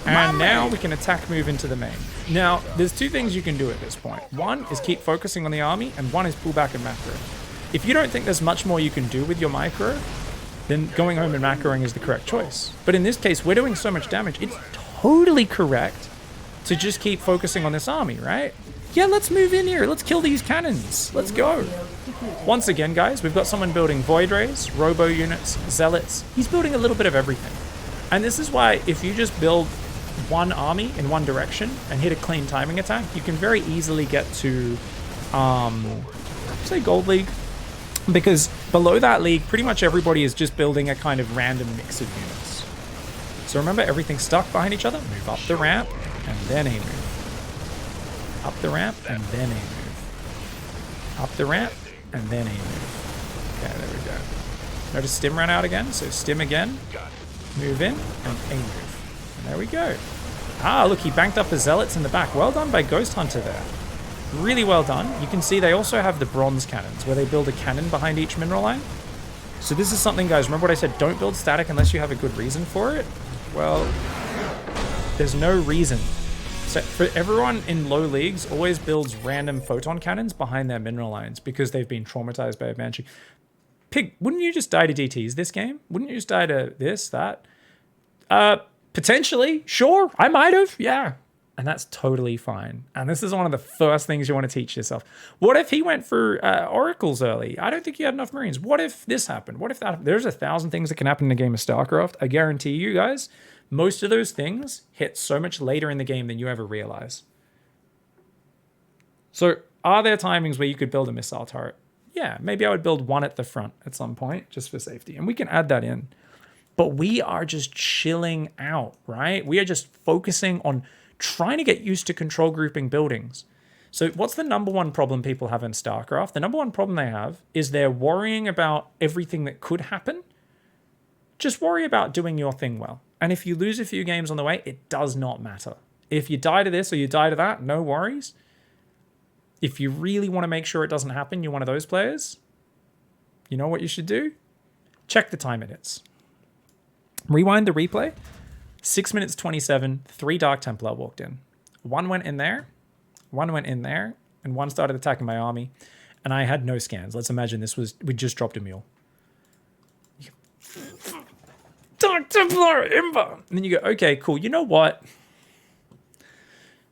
And now we can attack move into the main. Now, there's two things you can do at this point. One is keep focusing on the army, and one is pull back and macro. If you don't think there's much more you can do with your micro, then going home and macroing is the correct choice. But in this case, we're doing so much damage, it's totally correct to just keep focusing on this army, right? Yeah, let's move in here. Let's kill these cannons. Let's go. Once again, guys, we've got someone building Void Rays, Robo units, Zealots. He's building a little bit of everything. And this is why if you just build one army in one direction and hit a clean timing attack, you can very easily get to, say Gold League. Because below that league, pretty much everybody is just building a kind of random mix of units. So remember, everything's stuck behind each other. Move up the ramp, and then a move. Up the ramp, and then a move. Up the ramp, and then a move. Okay, there we go. Notice stim ran out again, so stim again. Move in, and a move. And there we go. Ah, look, he banked up the Zealots in the back. Well done by Ghost Hunter there. Really well done. You can see they also have the bronze cannons, where they build a cannon behind each mineral line. So this is something, guys, remember what I said, don't build static unless you have a good reason for it? Well, there's no reason. So for everyone in low leagues, always builds random photon cannons behind their mineral lines because they've been traumatized by a Banshee. Pig, wouldn't you just die to DTs this game? Wouldn't you just die to this, that? Potentially, sure, I might have, yeah. And that's totally fine. And this is one of the first things you want to teach yourself. What if he went for oracles early? I don't think he had enough Marines. What if this happened? What if that? There's 1,000 things that can happen in a game of StarCraft. I guarantee you guys, most of those things hit so much later in the game than you ever realize. So are there timings where you could build a missile turret? Yeah, maybe I would build one at the front at some point just for safety. And we can add that in. But we are just chilling out, right? We are just focusing on trying to get used to control grouping buildings. So what's the number one problem people have in StarCraft? The number one problem they have is they're worrying about everything that could happen. Just worry about doing your thing well. And if you lose a few games on the way, it does not matter. If you die to this or you die to that, no worries. If you really want to make sure it doesn't happen, you're one of those players, you know what you should do? Check the time minutes. Rewind the replay. 6 minutes 27, 3 Dark Templar walked in. One went in there, one went in there, and one started attacking my army. And I had no scans. Let's imagine we just dropped a mule. Dark Templar, Imba! And then you go, okay, cool. You know what?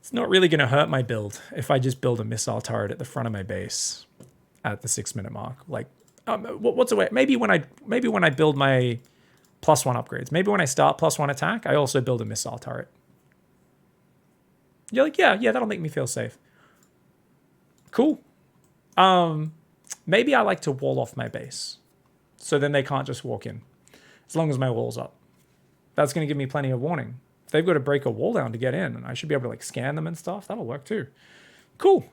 It's not really going to hurt my build if I just build a missile turret at the front of my base at the 6 minute mark. Like, what's a way? Maybe when I build my +1 upgrades, maybe when I start +1 attack, I also build a missile turret. You're like, yeah, that'll make me feel safe. Cool. Maybe I like to wall off my base, so then they can't just walk in, as long as my wall's up. That's going to give me plenty of warning. If they've got to break a wall down to get in, and I should be able to like scan them and stuff, that'll work too. Cool.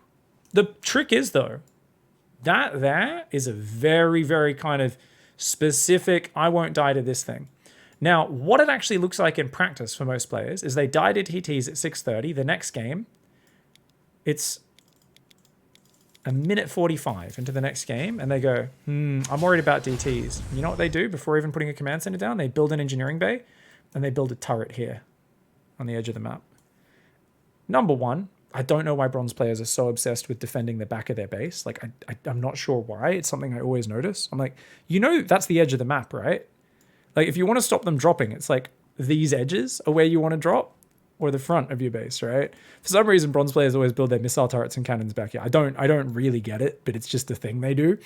The trick is though, that is a very, very kind of specific, I won't die to this thing. Now, what it actually looks like in practice for most players is they die to TTs at 6:30. The next game, it's a minute 45 into the next game, and they go, I'm worried about DTs. You know what they do before even putting a command center down? They build an engineering bay, and they build a turret here on the edge of the map. Number one, I don't know why bronze players are so obsessed with defending the back of their base. Like, I'm not sure why. It's something I always notice. I'm like, that's the edge of the map, right? Like, if you want to stop them dropping, it's like these edges are where you want to drop, or the front of your base, right? For some reason, bronze players always build their missile turrets and cannons back here. I don't really get it, but it's just a thing they do.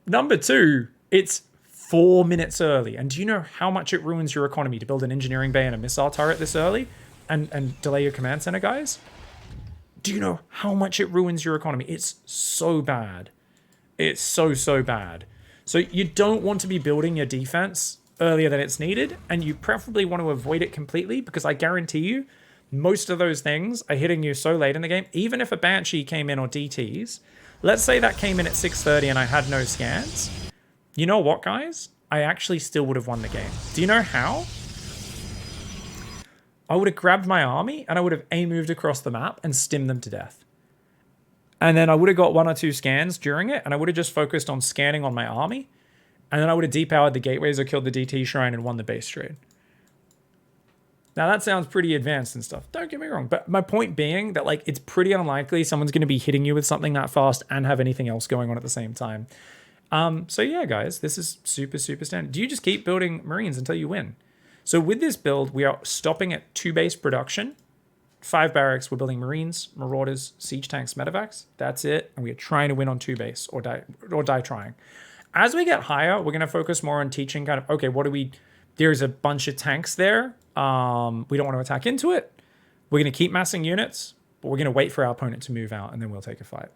Number two, it's 4 minutes early. And do you know how much it ruins your economy to build an engineering bay and a missile turret this early and delay your command center, guys? Do you know how much it ruins your economy? It's so bad. It's so bad. So you don't want to be building your defense earlier than it's needed, and you preferably want to avoid it completely, because I guarantee you most of those things are hitting you so late in the game. Even if a Banshee came in or DTs, let's say that came in at 6:30 and I had no scans, you know what, guys? I actually still would have won the game. Do you know how? I would have grabbed my army and I would have moved across the map and stimmed them to death. And then I would have got 1 or 2 scans during it, and I would have just focused on scanning on my army. And then I would have depowered the gateways or killed the DT shrine and won the base trade. Now that sounds pretty advanced and stuff. Don't get me wrong. But my point being that, like, it's pretty unlikely someone's going to be hitting you with something that fast and have anything else going on at the same time. So yeah, guys, this is super standard. Do you just keep building Marines until you win? So with this build, we are stopping at 2 base production, 5 barracks. We're building Marines, Marauders, Siege Tanks, Medevacs. That's it. And we are trying to win on 2 base or die trying. As we get higher, we're going to focus more on teaching kind of, okay, there's a bunch of tanks there. We don't want to attack into it. We're going to keep massing units, but we're going to wait for our opponent to move out, and then we'll take a fight.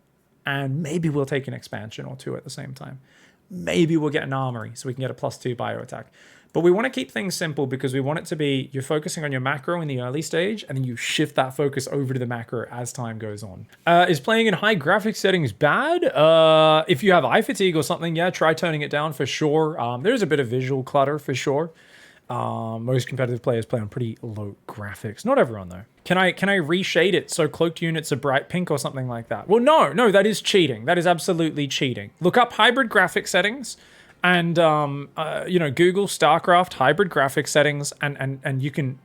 And maybe we'll take an expansion or 2 at the same time. Maybe we'll get an armory so we can get a +2 bio attack. But we want to keep things simple, because we want it to be, you're focusing on your macro in the early stage, and then you shift that focus over to the macro as time goes on. Is playing in high graphics settings bad? If you have eye fatigue or something, yeah, try turning it down for sure. There's a bit of visual clutter for sure. Most competitive players play on pretty low graphics. Not everyone though. Can I reshade it so cloaked units are bright pink or something like that? Well, no, that is cheating. That is absolutely cheating. Look up hybrid graphic settings. And, Google StarCraft hybrid graphic settings, and you can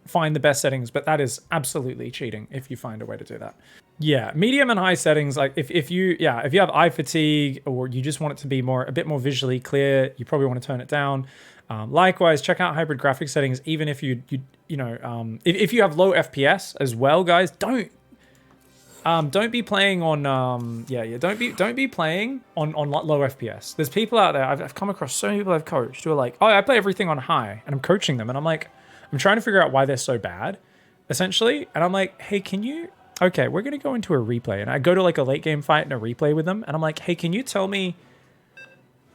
find the best settings, but that is absolutely cheating if you find a way to do that. Yeah, medium and high settings, like if you have eye fatigue or you just want it to be a bit more visually clear, you probably want to turn it down. Likewise, check out hybrid graphic settings, even if if you have low FPS as well, guys, don't be playing on don't be playing on low FPS. There's people out there, I've come across so many people I've coached who are like, oh, I play everything on high, and I'm coaching them, and I'm like, I'm trying to figure out why they're so bad, essentially, and I'm like, hey, okay, we're gonna go into a replay, and I go to like a late game fight and a replay with them, and I'm like, hey, can you tell me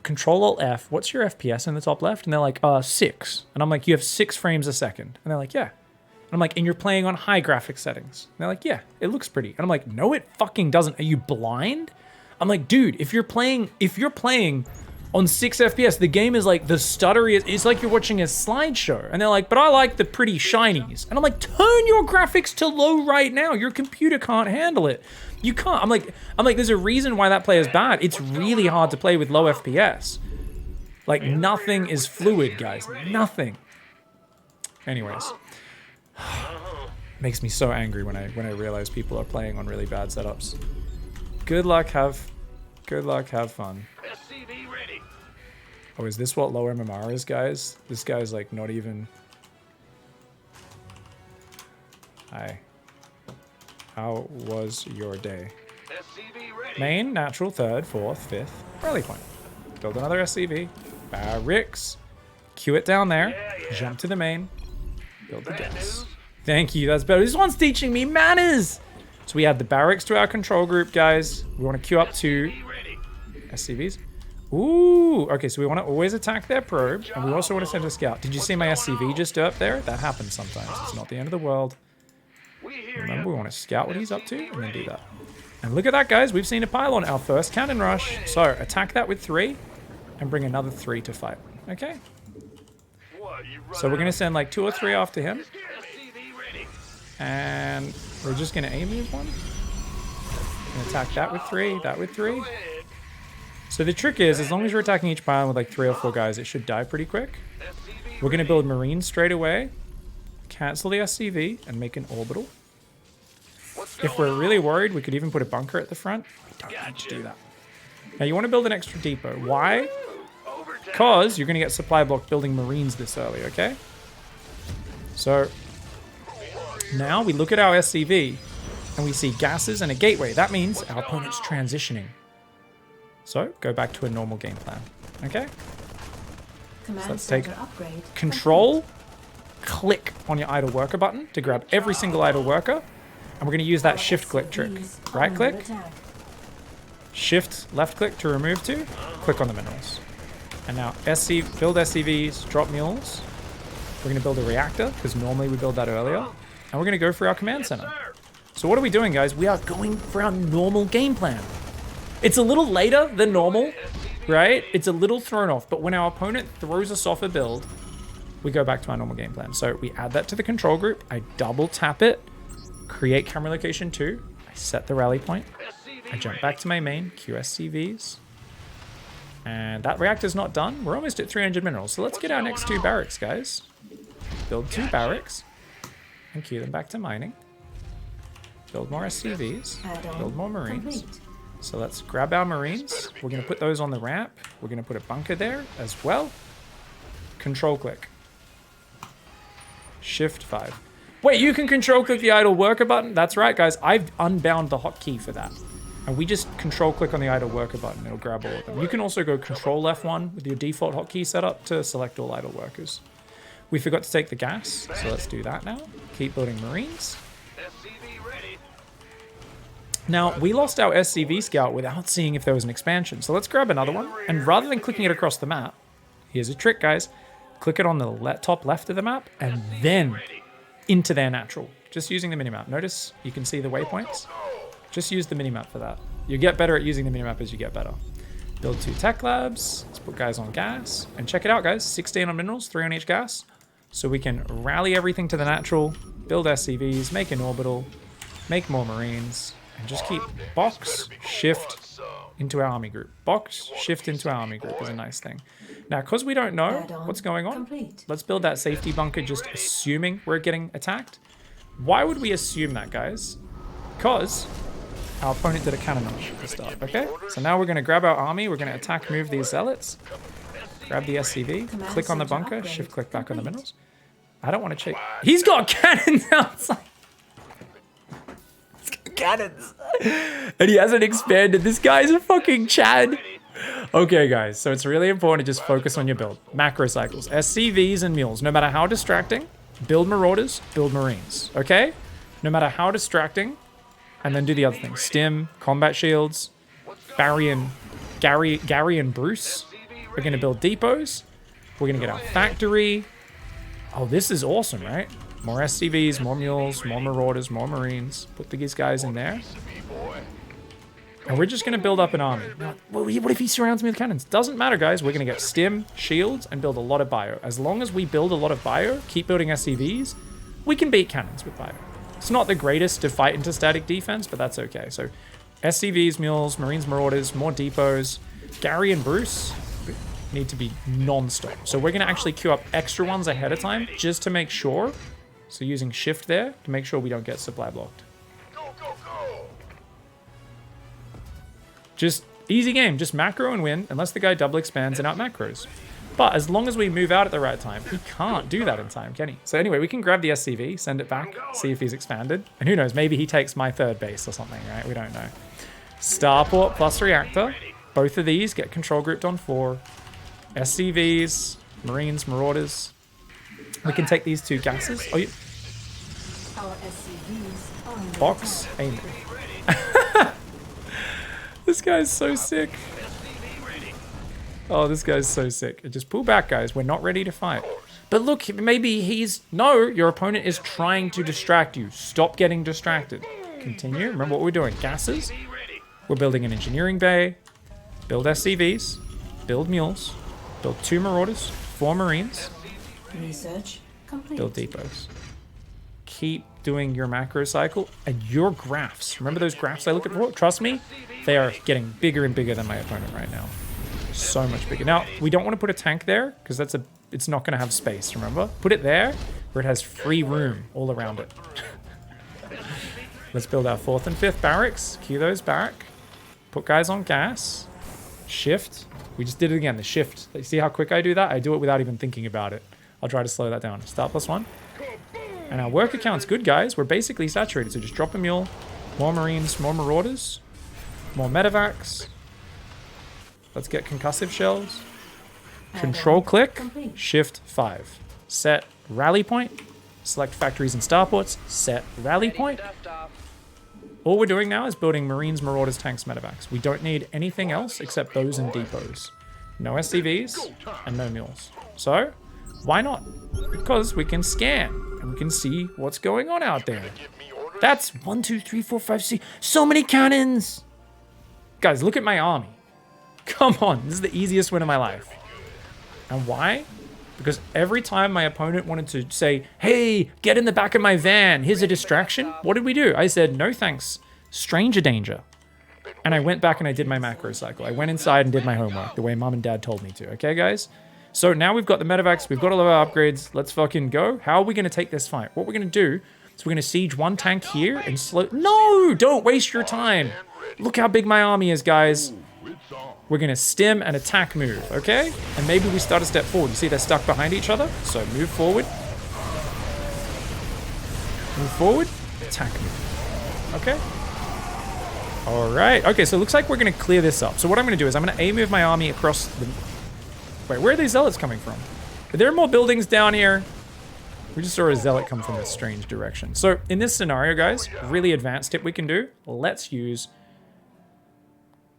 Control-Alt-F, what's your FPS in the top left? And they're like, 6. And I'm like, you have 6 frames a second. And they're like, yeah. And I'm like, and you're playing on high graphic settings. And they're like, yeah, it looks pretty. And I'm like, no, it fucking doesn't. Are you blind? I'm like, dude, if you're playing on 6 FPS, the game is like, the stutter it's like you're watching a slideshow. And they're like, but I like the pretty shinies. And I'm like, turn your graphics to low right now. Your computer can't handle it. You can't. I'm like, there's a reason why that player is bad. It's really hard to play with low FPS. Like, nothing is fluid, guys. Nothing. Anyways. Makes me so angry when I realize people are playing on really bad setups. Good luck, have fun. SCV ready. Oh, is this what low MMR is, guys? This guy's like not even... Hi. How was your day? SCV ready. Main, natural, third, fourth, fifth. Rally point. Build another SCV. Barracks. Queue it down there. Jump to the main. Build the gas. Thank you, that's better. This one's teaching me manners! So we add the barracks to our control group, guys. We want to queue up to SCVs. Ooh, okay, so we want to always attack their probe, and we also want to send a scout. Did you see my SCV just up there? That happens sometimes. It's not the end of the world. Remember, we want to scout what he's up to, and then do that. And look at that, guys. We've seen a pylon, our first cannon rush. So attack that with 3, and bring another 3 to fight. Okay? So we're going to send like 2 or 3 after him. And we're just going to A-move one. And attack that with 3, that with 3. So the trick is, as long as you're attacking each pylon with like 3 or 4 guys, it should die pretty quick. We're going to build Marines straight away. Cancel the SCV and make an orbital. If we're really worried, we could even put a bunker at the front. We don't need to do that. Now you want to build an extra depot. Why? Because you're going to get supply block building Marines this early, okay? So now we look at our SCV and we see gases and a gateway. That means our opponent's transitioning. So go back to a normal game plan, okay? So let's take control, click on your idle worker button to grab every single idle worker. And we're going to use that shift click trick. Right click, shift left click to remove 2, click on the minerals. And now build SCVs, drop mules. We're going to build a reactor because normally we build that earlier. And we're going to go for our command center. So what are we doing, guys? We are going for our normal game plan. It's a little later than normal, right? It's a little thrown off. But when our opponent throws us off a build, we go back to our normal game plan. So we add that to the control group. I double tap it. Create camera location 2. I set the rally point. I jump back to my main, QSCVs. And that reactor's not done. We're almost at 300 minerals. So let's get our next 2 barracks, guys. Build 2 barracks. And queue them back to mining. Build more SCVs. Build more Marines. So let's grab our Marines. We're going to put those on the ramp. We're going to put a bunker there as well. Control click. Shift 5. Wait, you can control click the idle worker button? That's right, guys. I've unbound the hotkey for that. And we just control click on the idle worker button. It'll grab all of them. You can also go control F1 with your default hotkey setup to select all idle workers. We forgot to take the gas, so let's do that now. Keep building Marines. Now, we lost our SCV scout without seeing if there was an expansion. So let's grab another one. And rather than clicking it across the map, here's a trick, guys. Click it on the top left of the map and then into their natural. Just using the minimap. Notice you can see the waypoints. Just use the minimap for that. You get better at using the minimap as you get better. Build 2 tech labs. Let's put guys on gas. And check it out, guys. 16 on minerals, 3 on each gas. So we can rally everything to the natural, build SCVs, make an orbital, make more Marines, and just keep box, shift into our army group. Box, shift into our army group is a nice thing. Now, because we don't know what's going on, let's build that safety bunker just assuming we're getting attacked. Why would we assume that, guys? Because our opponent did a cannon rush at the start, okay? So now we're going to grab our army, we're going to attack, move these zealots, grab the SCV, click on the bunker, shift click back on the minerals. I don't want to check. He's got cannons outside. He's got cannons. And he hasn't expanded. This guy's a fucking Chad. Okay, guys, so it's really important to just focus on your build. Macro cycles, SCVs and mules. No matter how distracting, build Marauders, build Marines, okay? No matter how distracting, and then do the other things. Stim, combat shields, Gary and Bruce. We're going to build depots. We're going to get our factory. Oh, this is awesome, right? More SCVs, more mules, more Marauders, more Marines. Put these guys in there. And we're just going to build up an army. Now, what if he surrounds me with cannons? Doesn't matter, guys. We're going to get stim, shields, and build a lot of bio. As long as we build a lot of bio, keep building SCVs, we can beat cannons with bio. It's not the greatest to fight into static defense, but that's okay. So SCVs, mules, Marines, Marauders, more depots. Gary and Bruce. need to be non-stop. So we're going to actually queue up extra ones ahead of time just to make sure. So using shift there to make sure we don't get supply blocked. Go, go, go. Just easy game. Just macro and win unless the guy double expands and out macros. But as long as we move out at the right time, he can't do that in time, can he? So anyway, we can grab the SCV, send it back, see if he's expanded. And who knows, maybe he takes my third base or something, right? We don't know. Starport plus reactor. Both of these get control grouped on 4. SCVs, Marines, Marauders. We can take these 2 gases. Oh, Our SCVs are under box, attack. aim. This guy's so sick. Oh, this guy's so sick. Just pull back, guys. We're not ready to fight. But look, maybe he's... No, your opponent is trying to distract you. Stop getting distracted. Continue. Remember what we're doing. Gases. We're building an engineering bay. Build SCVs. Build mules. Build 2 Marauders. 4 Marines. Research complete. Build depots. Keep doing your macro cycle and your graphs. Remember those graphs I look at before? Trust me, they are getting bigger and bigger than my opponent right now. So much bigger. Now, we don't want to put a tank there because it's not going to have space, remember? Put it there where it has free room all around it. Let's build our 4th and 5th barracks. Queue those back. Put guys on gas. Shift. We just did it again, the shift. You see how quick I do that? I do it without even thinking about it. I'll try to slow that down. Start +1. And our worker count's good, guys. We're basically saturated, so just drop a mule. More Marines, more Marauders. More medevacs. Let's get concussive shells. Control click, complete. shift 5. Set rally point. Select factories and starports. Set rally point. All we're doing now is building Marines, Marauders, tanks, medevacs. We don't need anything else except those and depots. No SCVs and no mules. So, why not? Because we can scan and we can see what's going on out there. That's 1, 2, 3, 4, 5, 6. So many cannons! Guys, look at my army. Come on, this is the easiest win of my life. And why? Because every time my opponent wanted to say, hey, get in the back of my van, here's a distraction. What did we do? I said, no thanks, stranger danger. And I went back and I did my macro cycle. I went inside and did my homework the way mom and dad told me to. Okay, guys? So now we've got the medevacs, we've got all of our upgrades. Let's fucking go. How are we going to take this fight? What we're going to do is we're going to siege 1 tank here and slow... No! Don't waste your time. Look how big my army is, guys. We're going to stim and attack move, okay? And maybe we start a step forward. You see they're stuck behind each other? So move forward. Move forward. Attack move. Okay? All right. Okay, so it looks like we're going to clear this up. So what I'm going to do is I'm going to A-move my army across the... Wait, where are these zealots coming from? Are there more buildings down here? We just saw a zealot come from a strange direction. So in this scenario, guys, really advanced tip we can do. Let's use...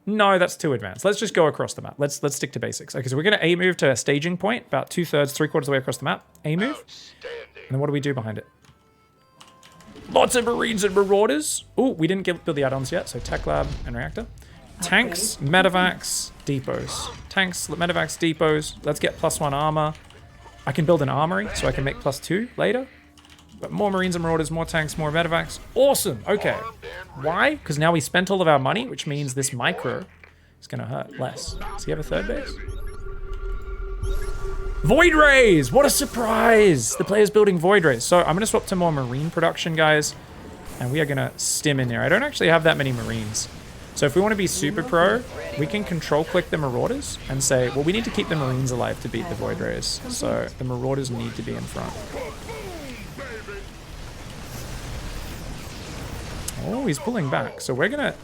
No, that's too advanced. Let's just go across the map. Let's stick to basics. Okay, so we're going to A-move to a staging point, about 2/3, 3/4 of the way across the map. A-move. And then what do we do behind it? Lots of Marines and Marauders. Oh, we didn't build the add-ons yet, so Tech Lab and Reactor. Tanks, medevacs, depots. Tanks, medevacs, depots. Let's get +1 armor. I can build an armory, so I can make +2 later. But more Marines and Marauders, more tanks, more medevacs. Awesome. Okay. Why? Because now we spent all of our money, which means this micro is going to hurt less. Does he have a third base? Void Rays! What a surprise! The player's building Void Rays. So I'm going to swap to more Marine production, guys. And we are going to stim in there. I don't actually have that many Marines. So if we want to be super pro, we can control click the Marauders and say, well, we need to keep the Marines alive to beat the Void Rays. So the Marauders need to be in front. Oh, he's pulling back. So we're going to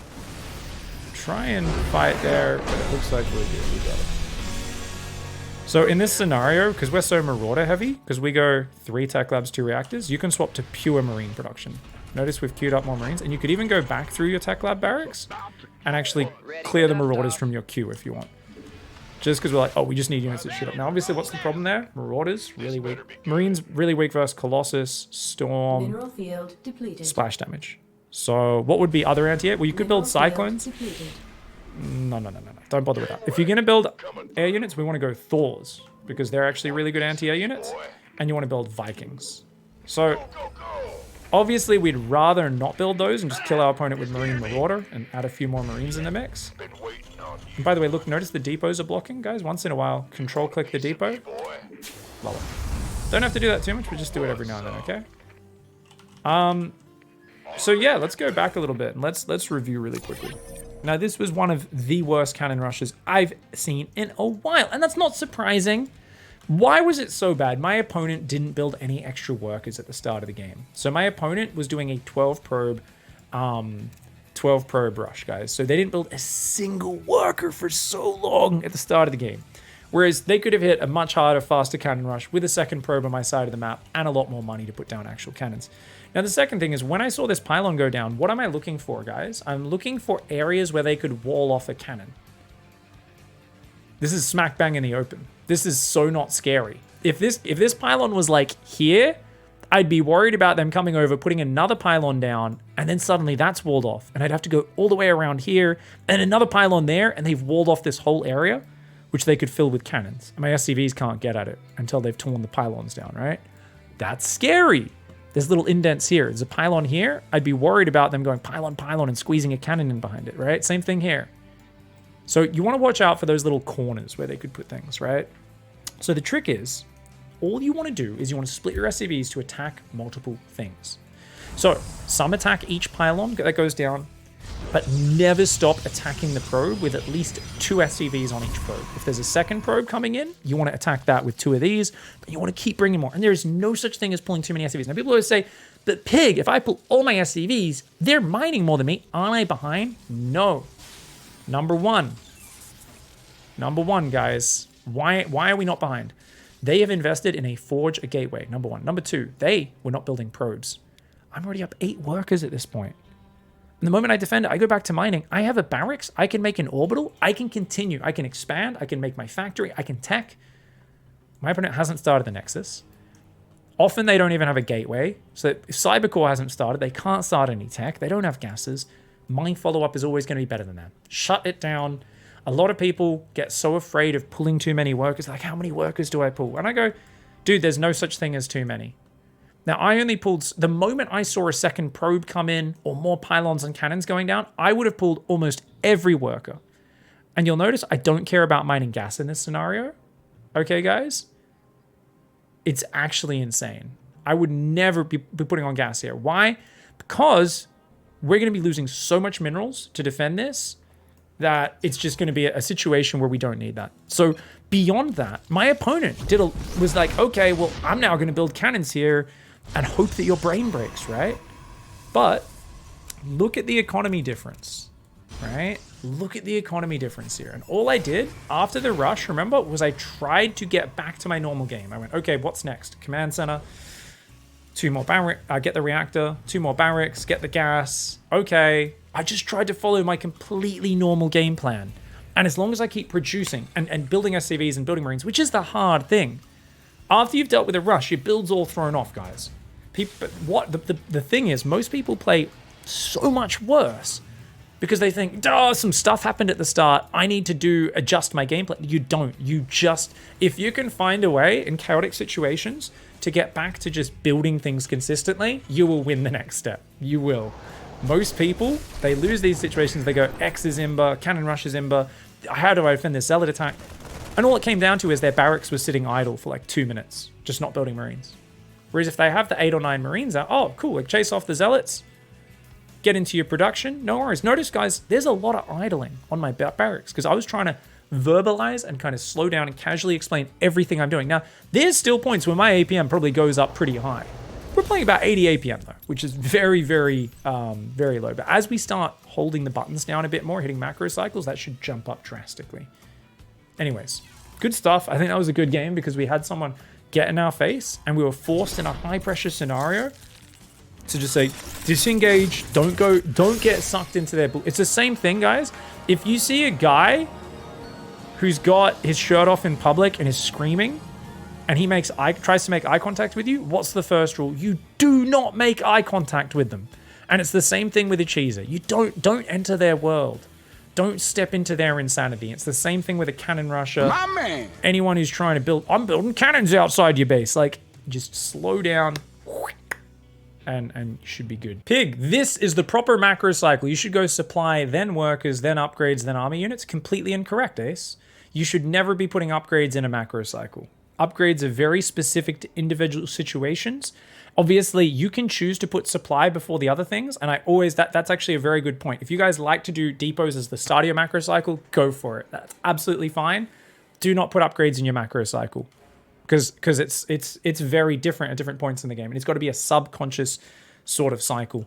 try and fight there, but it looks like we're good. We got it. So in this scenario, because we're so Marauder heavy, because we go 3 Tech Labs, 2 Reactors, you can swap to pure Marine production. Notice we've queued up more Marines, and you could even go back through your Tech Lab barracks and actually clear the Marauders from your queue if you want. Just because we're like, oh, we just need units to shoot up. Now, obviously, what's the problem there? Marauders, really weak. Marines, really weak versus Colossus, Storm, Mineral field depleted. splash damage. So what would be other anti-air? Well, you could build Cyclones. No. Don't bother with that. If you're going to build air units, we want to go Thors, because they're actually really good anti-air units. And you want to build Vikings. So obviously, we'd rather not build those and just kill our opponent with Marine Marauder and add a few more Marines in the mix. And by the way, look, notice the depots are blocking, guys. Once in a while, control click the depot. Love it. Don't have to do that too much, but just do it every now and then, okay? So yeah, let's go back a little bit and let's review really quickly. Now, this was one of the worst cannon rushes I've seen in a while, and that's not surprising. Why was it so bad? My opponent didn't build any extra workers at the start of the game. So my opponent was doing a 12 probe rush, guys. So they didn't build a single worker for so long at the start of the game. Whereas they could have hit a much harder, faster cannon rush with a second probe on my side of the map and a lot more money to put down actual cannons. Now, the second thing is when I saw this pylon go down, what am I looking for, guys? I'm looking for areas where they could wall off a cannon. This is smack bang in the open. This is so not scary. If this pylon was like here, I'd be worried about them coming over, putting another pylon down, and then suddenly that's walled off. And I'd have to go all the way around here, and another pylon there, and they've walled off this whole area, which they could fill with cannons. And my SCVs can't get at it until they've torn the pylons down, right? That's scary. There's little indents here. There's a pylon here. I'd be worried about them going pylon, pylon, and squeezing a cannon in behind it, right? Same thing here. So you want to watch out for those little corners where they could put things, right? So the trick is, all you want to do is you want to split your SCVs to attack multiple things. So some attack each pylon that goes down, but never stop attacking the probe with at least 2 SCVs on each probe. If there's a second probe coming in, you want to attack that with 2 of these, but you want to keep bringing more. And there is no such thing as pulling too many SCVs. Now, people always say, but Pig, if I pull all my SCVs, they're mining more than me. Aren't I behind? No. Number one, guys. Why are we not behind? They have invested in a forge, a gateway, number one. Number two, they were not building probes. I'm already up 8 workers at this point. And the moment I defend it, I go back to mining. I have a barracks. I can make an orbital. I can continue. I can expand. I can make my factory. I can tech. My opponent hasn't started the Nexus. Often they don't even have a gateway. So if Cybercore hasn't started, they can't start any tech. They don't have gases. Mine follow-up is always going to be better than that. Shut it down. A lot of people get so afraid of pulling too many workers. Like, how many workers do I pull? And I go, dude, there's no such thing as too many. Now, I only pulled, the moment I saw a second probe come in or more pylons and cannons going down, I would have pulled almost every worker. And you'll notice I don't care about mining gas in this scenario. Okay, guys? It's actually insane. I would never be putting on gas here. Why? Because we're going to be losing so much minerals to defend this that it's just going to be a situation where we don't need that. So beyond that, my opponent was like, okay, well, I'm now going to build cannons here and hope that your brain breaks, right? But look at the economy difference, right? Look at the economy difference here. And all I did after the rush, remember, was I tried to get back to my normal game. I went, okay, what's next? Command center, 2 more barracks, get the reactor, 2 more barracks, get the gas. Okay, I just tried to follow my completely normal game plan. And as long as I keep producing and building SCVs and building Marines, which is the hard thing, after you've dealt with a rush, your build's all thrown off, guys. But what the thing is, most people play so much worse because they think, oh, some stuff happened at the start. I need to adjust my gameplay. You don't. You just, if you can find a way in chaotic situations to get back to just building things consistently, you will win the next step. You will. Most people, they lose these situations. They go, X is Imber, Cannon Rush is Imber. How do I defend this Zealot attack? And all it came down to is their barracks was sitting idle for like 2 minutes, just not building Marines. Whereas if they have the 8 or 9 Marines out, oh, cool, like chase off the Zealots, get into your production, no worries. Notice, guys, there's a lot of idling on my barracks because I was trying to verbalize and kind of slow down and casually explain everything I'm doing. Now, there's still points where my APM probably goes up pretty high. We're playing about 80 APM though, which is very, very, very low. But as we start holding the buttons down a bit more, hitting macro cycles, that should jump up drastically. Anyways, good stuff. I think that was a good game because we had someone get in our face and we were forced in a high pressure scenario to just say, disengage, don't get sucked into their bull. It's the same thing, guys. If you see a guy who's got his shirt off in public and is screaming, and he tries to make eye contact with you, what's the first rule? You do not make eye contact with them. And it's the same thing with a cheeser. You don't enter their world. Don't step into their insanity. It's the same thing with a cannon rusher. My man. Anyone who's trying to I'm building cannons outside your base. Like, just slow down and you should be good. Pig, this is the proper macro cycle. You should go supply, then workers, then upgrades, then army units. Completely incorrect, Ace. You should never be putting upgrades in a macro cycle. Upgrades are very specific to individual situations. Obviously, you can choose to put supply before the other things, and that's actually a very good point. If you guys like to do depots as the start of your macro cycle, go for it. That's absolutely fine. Do not put upgrades in your macro cycle, because it's very different at different points in the game, and it's got to be a subconscious sort of cycle.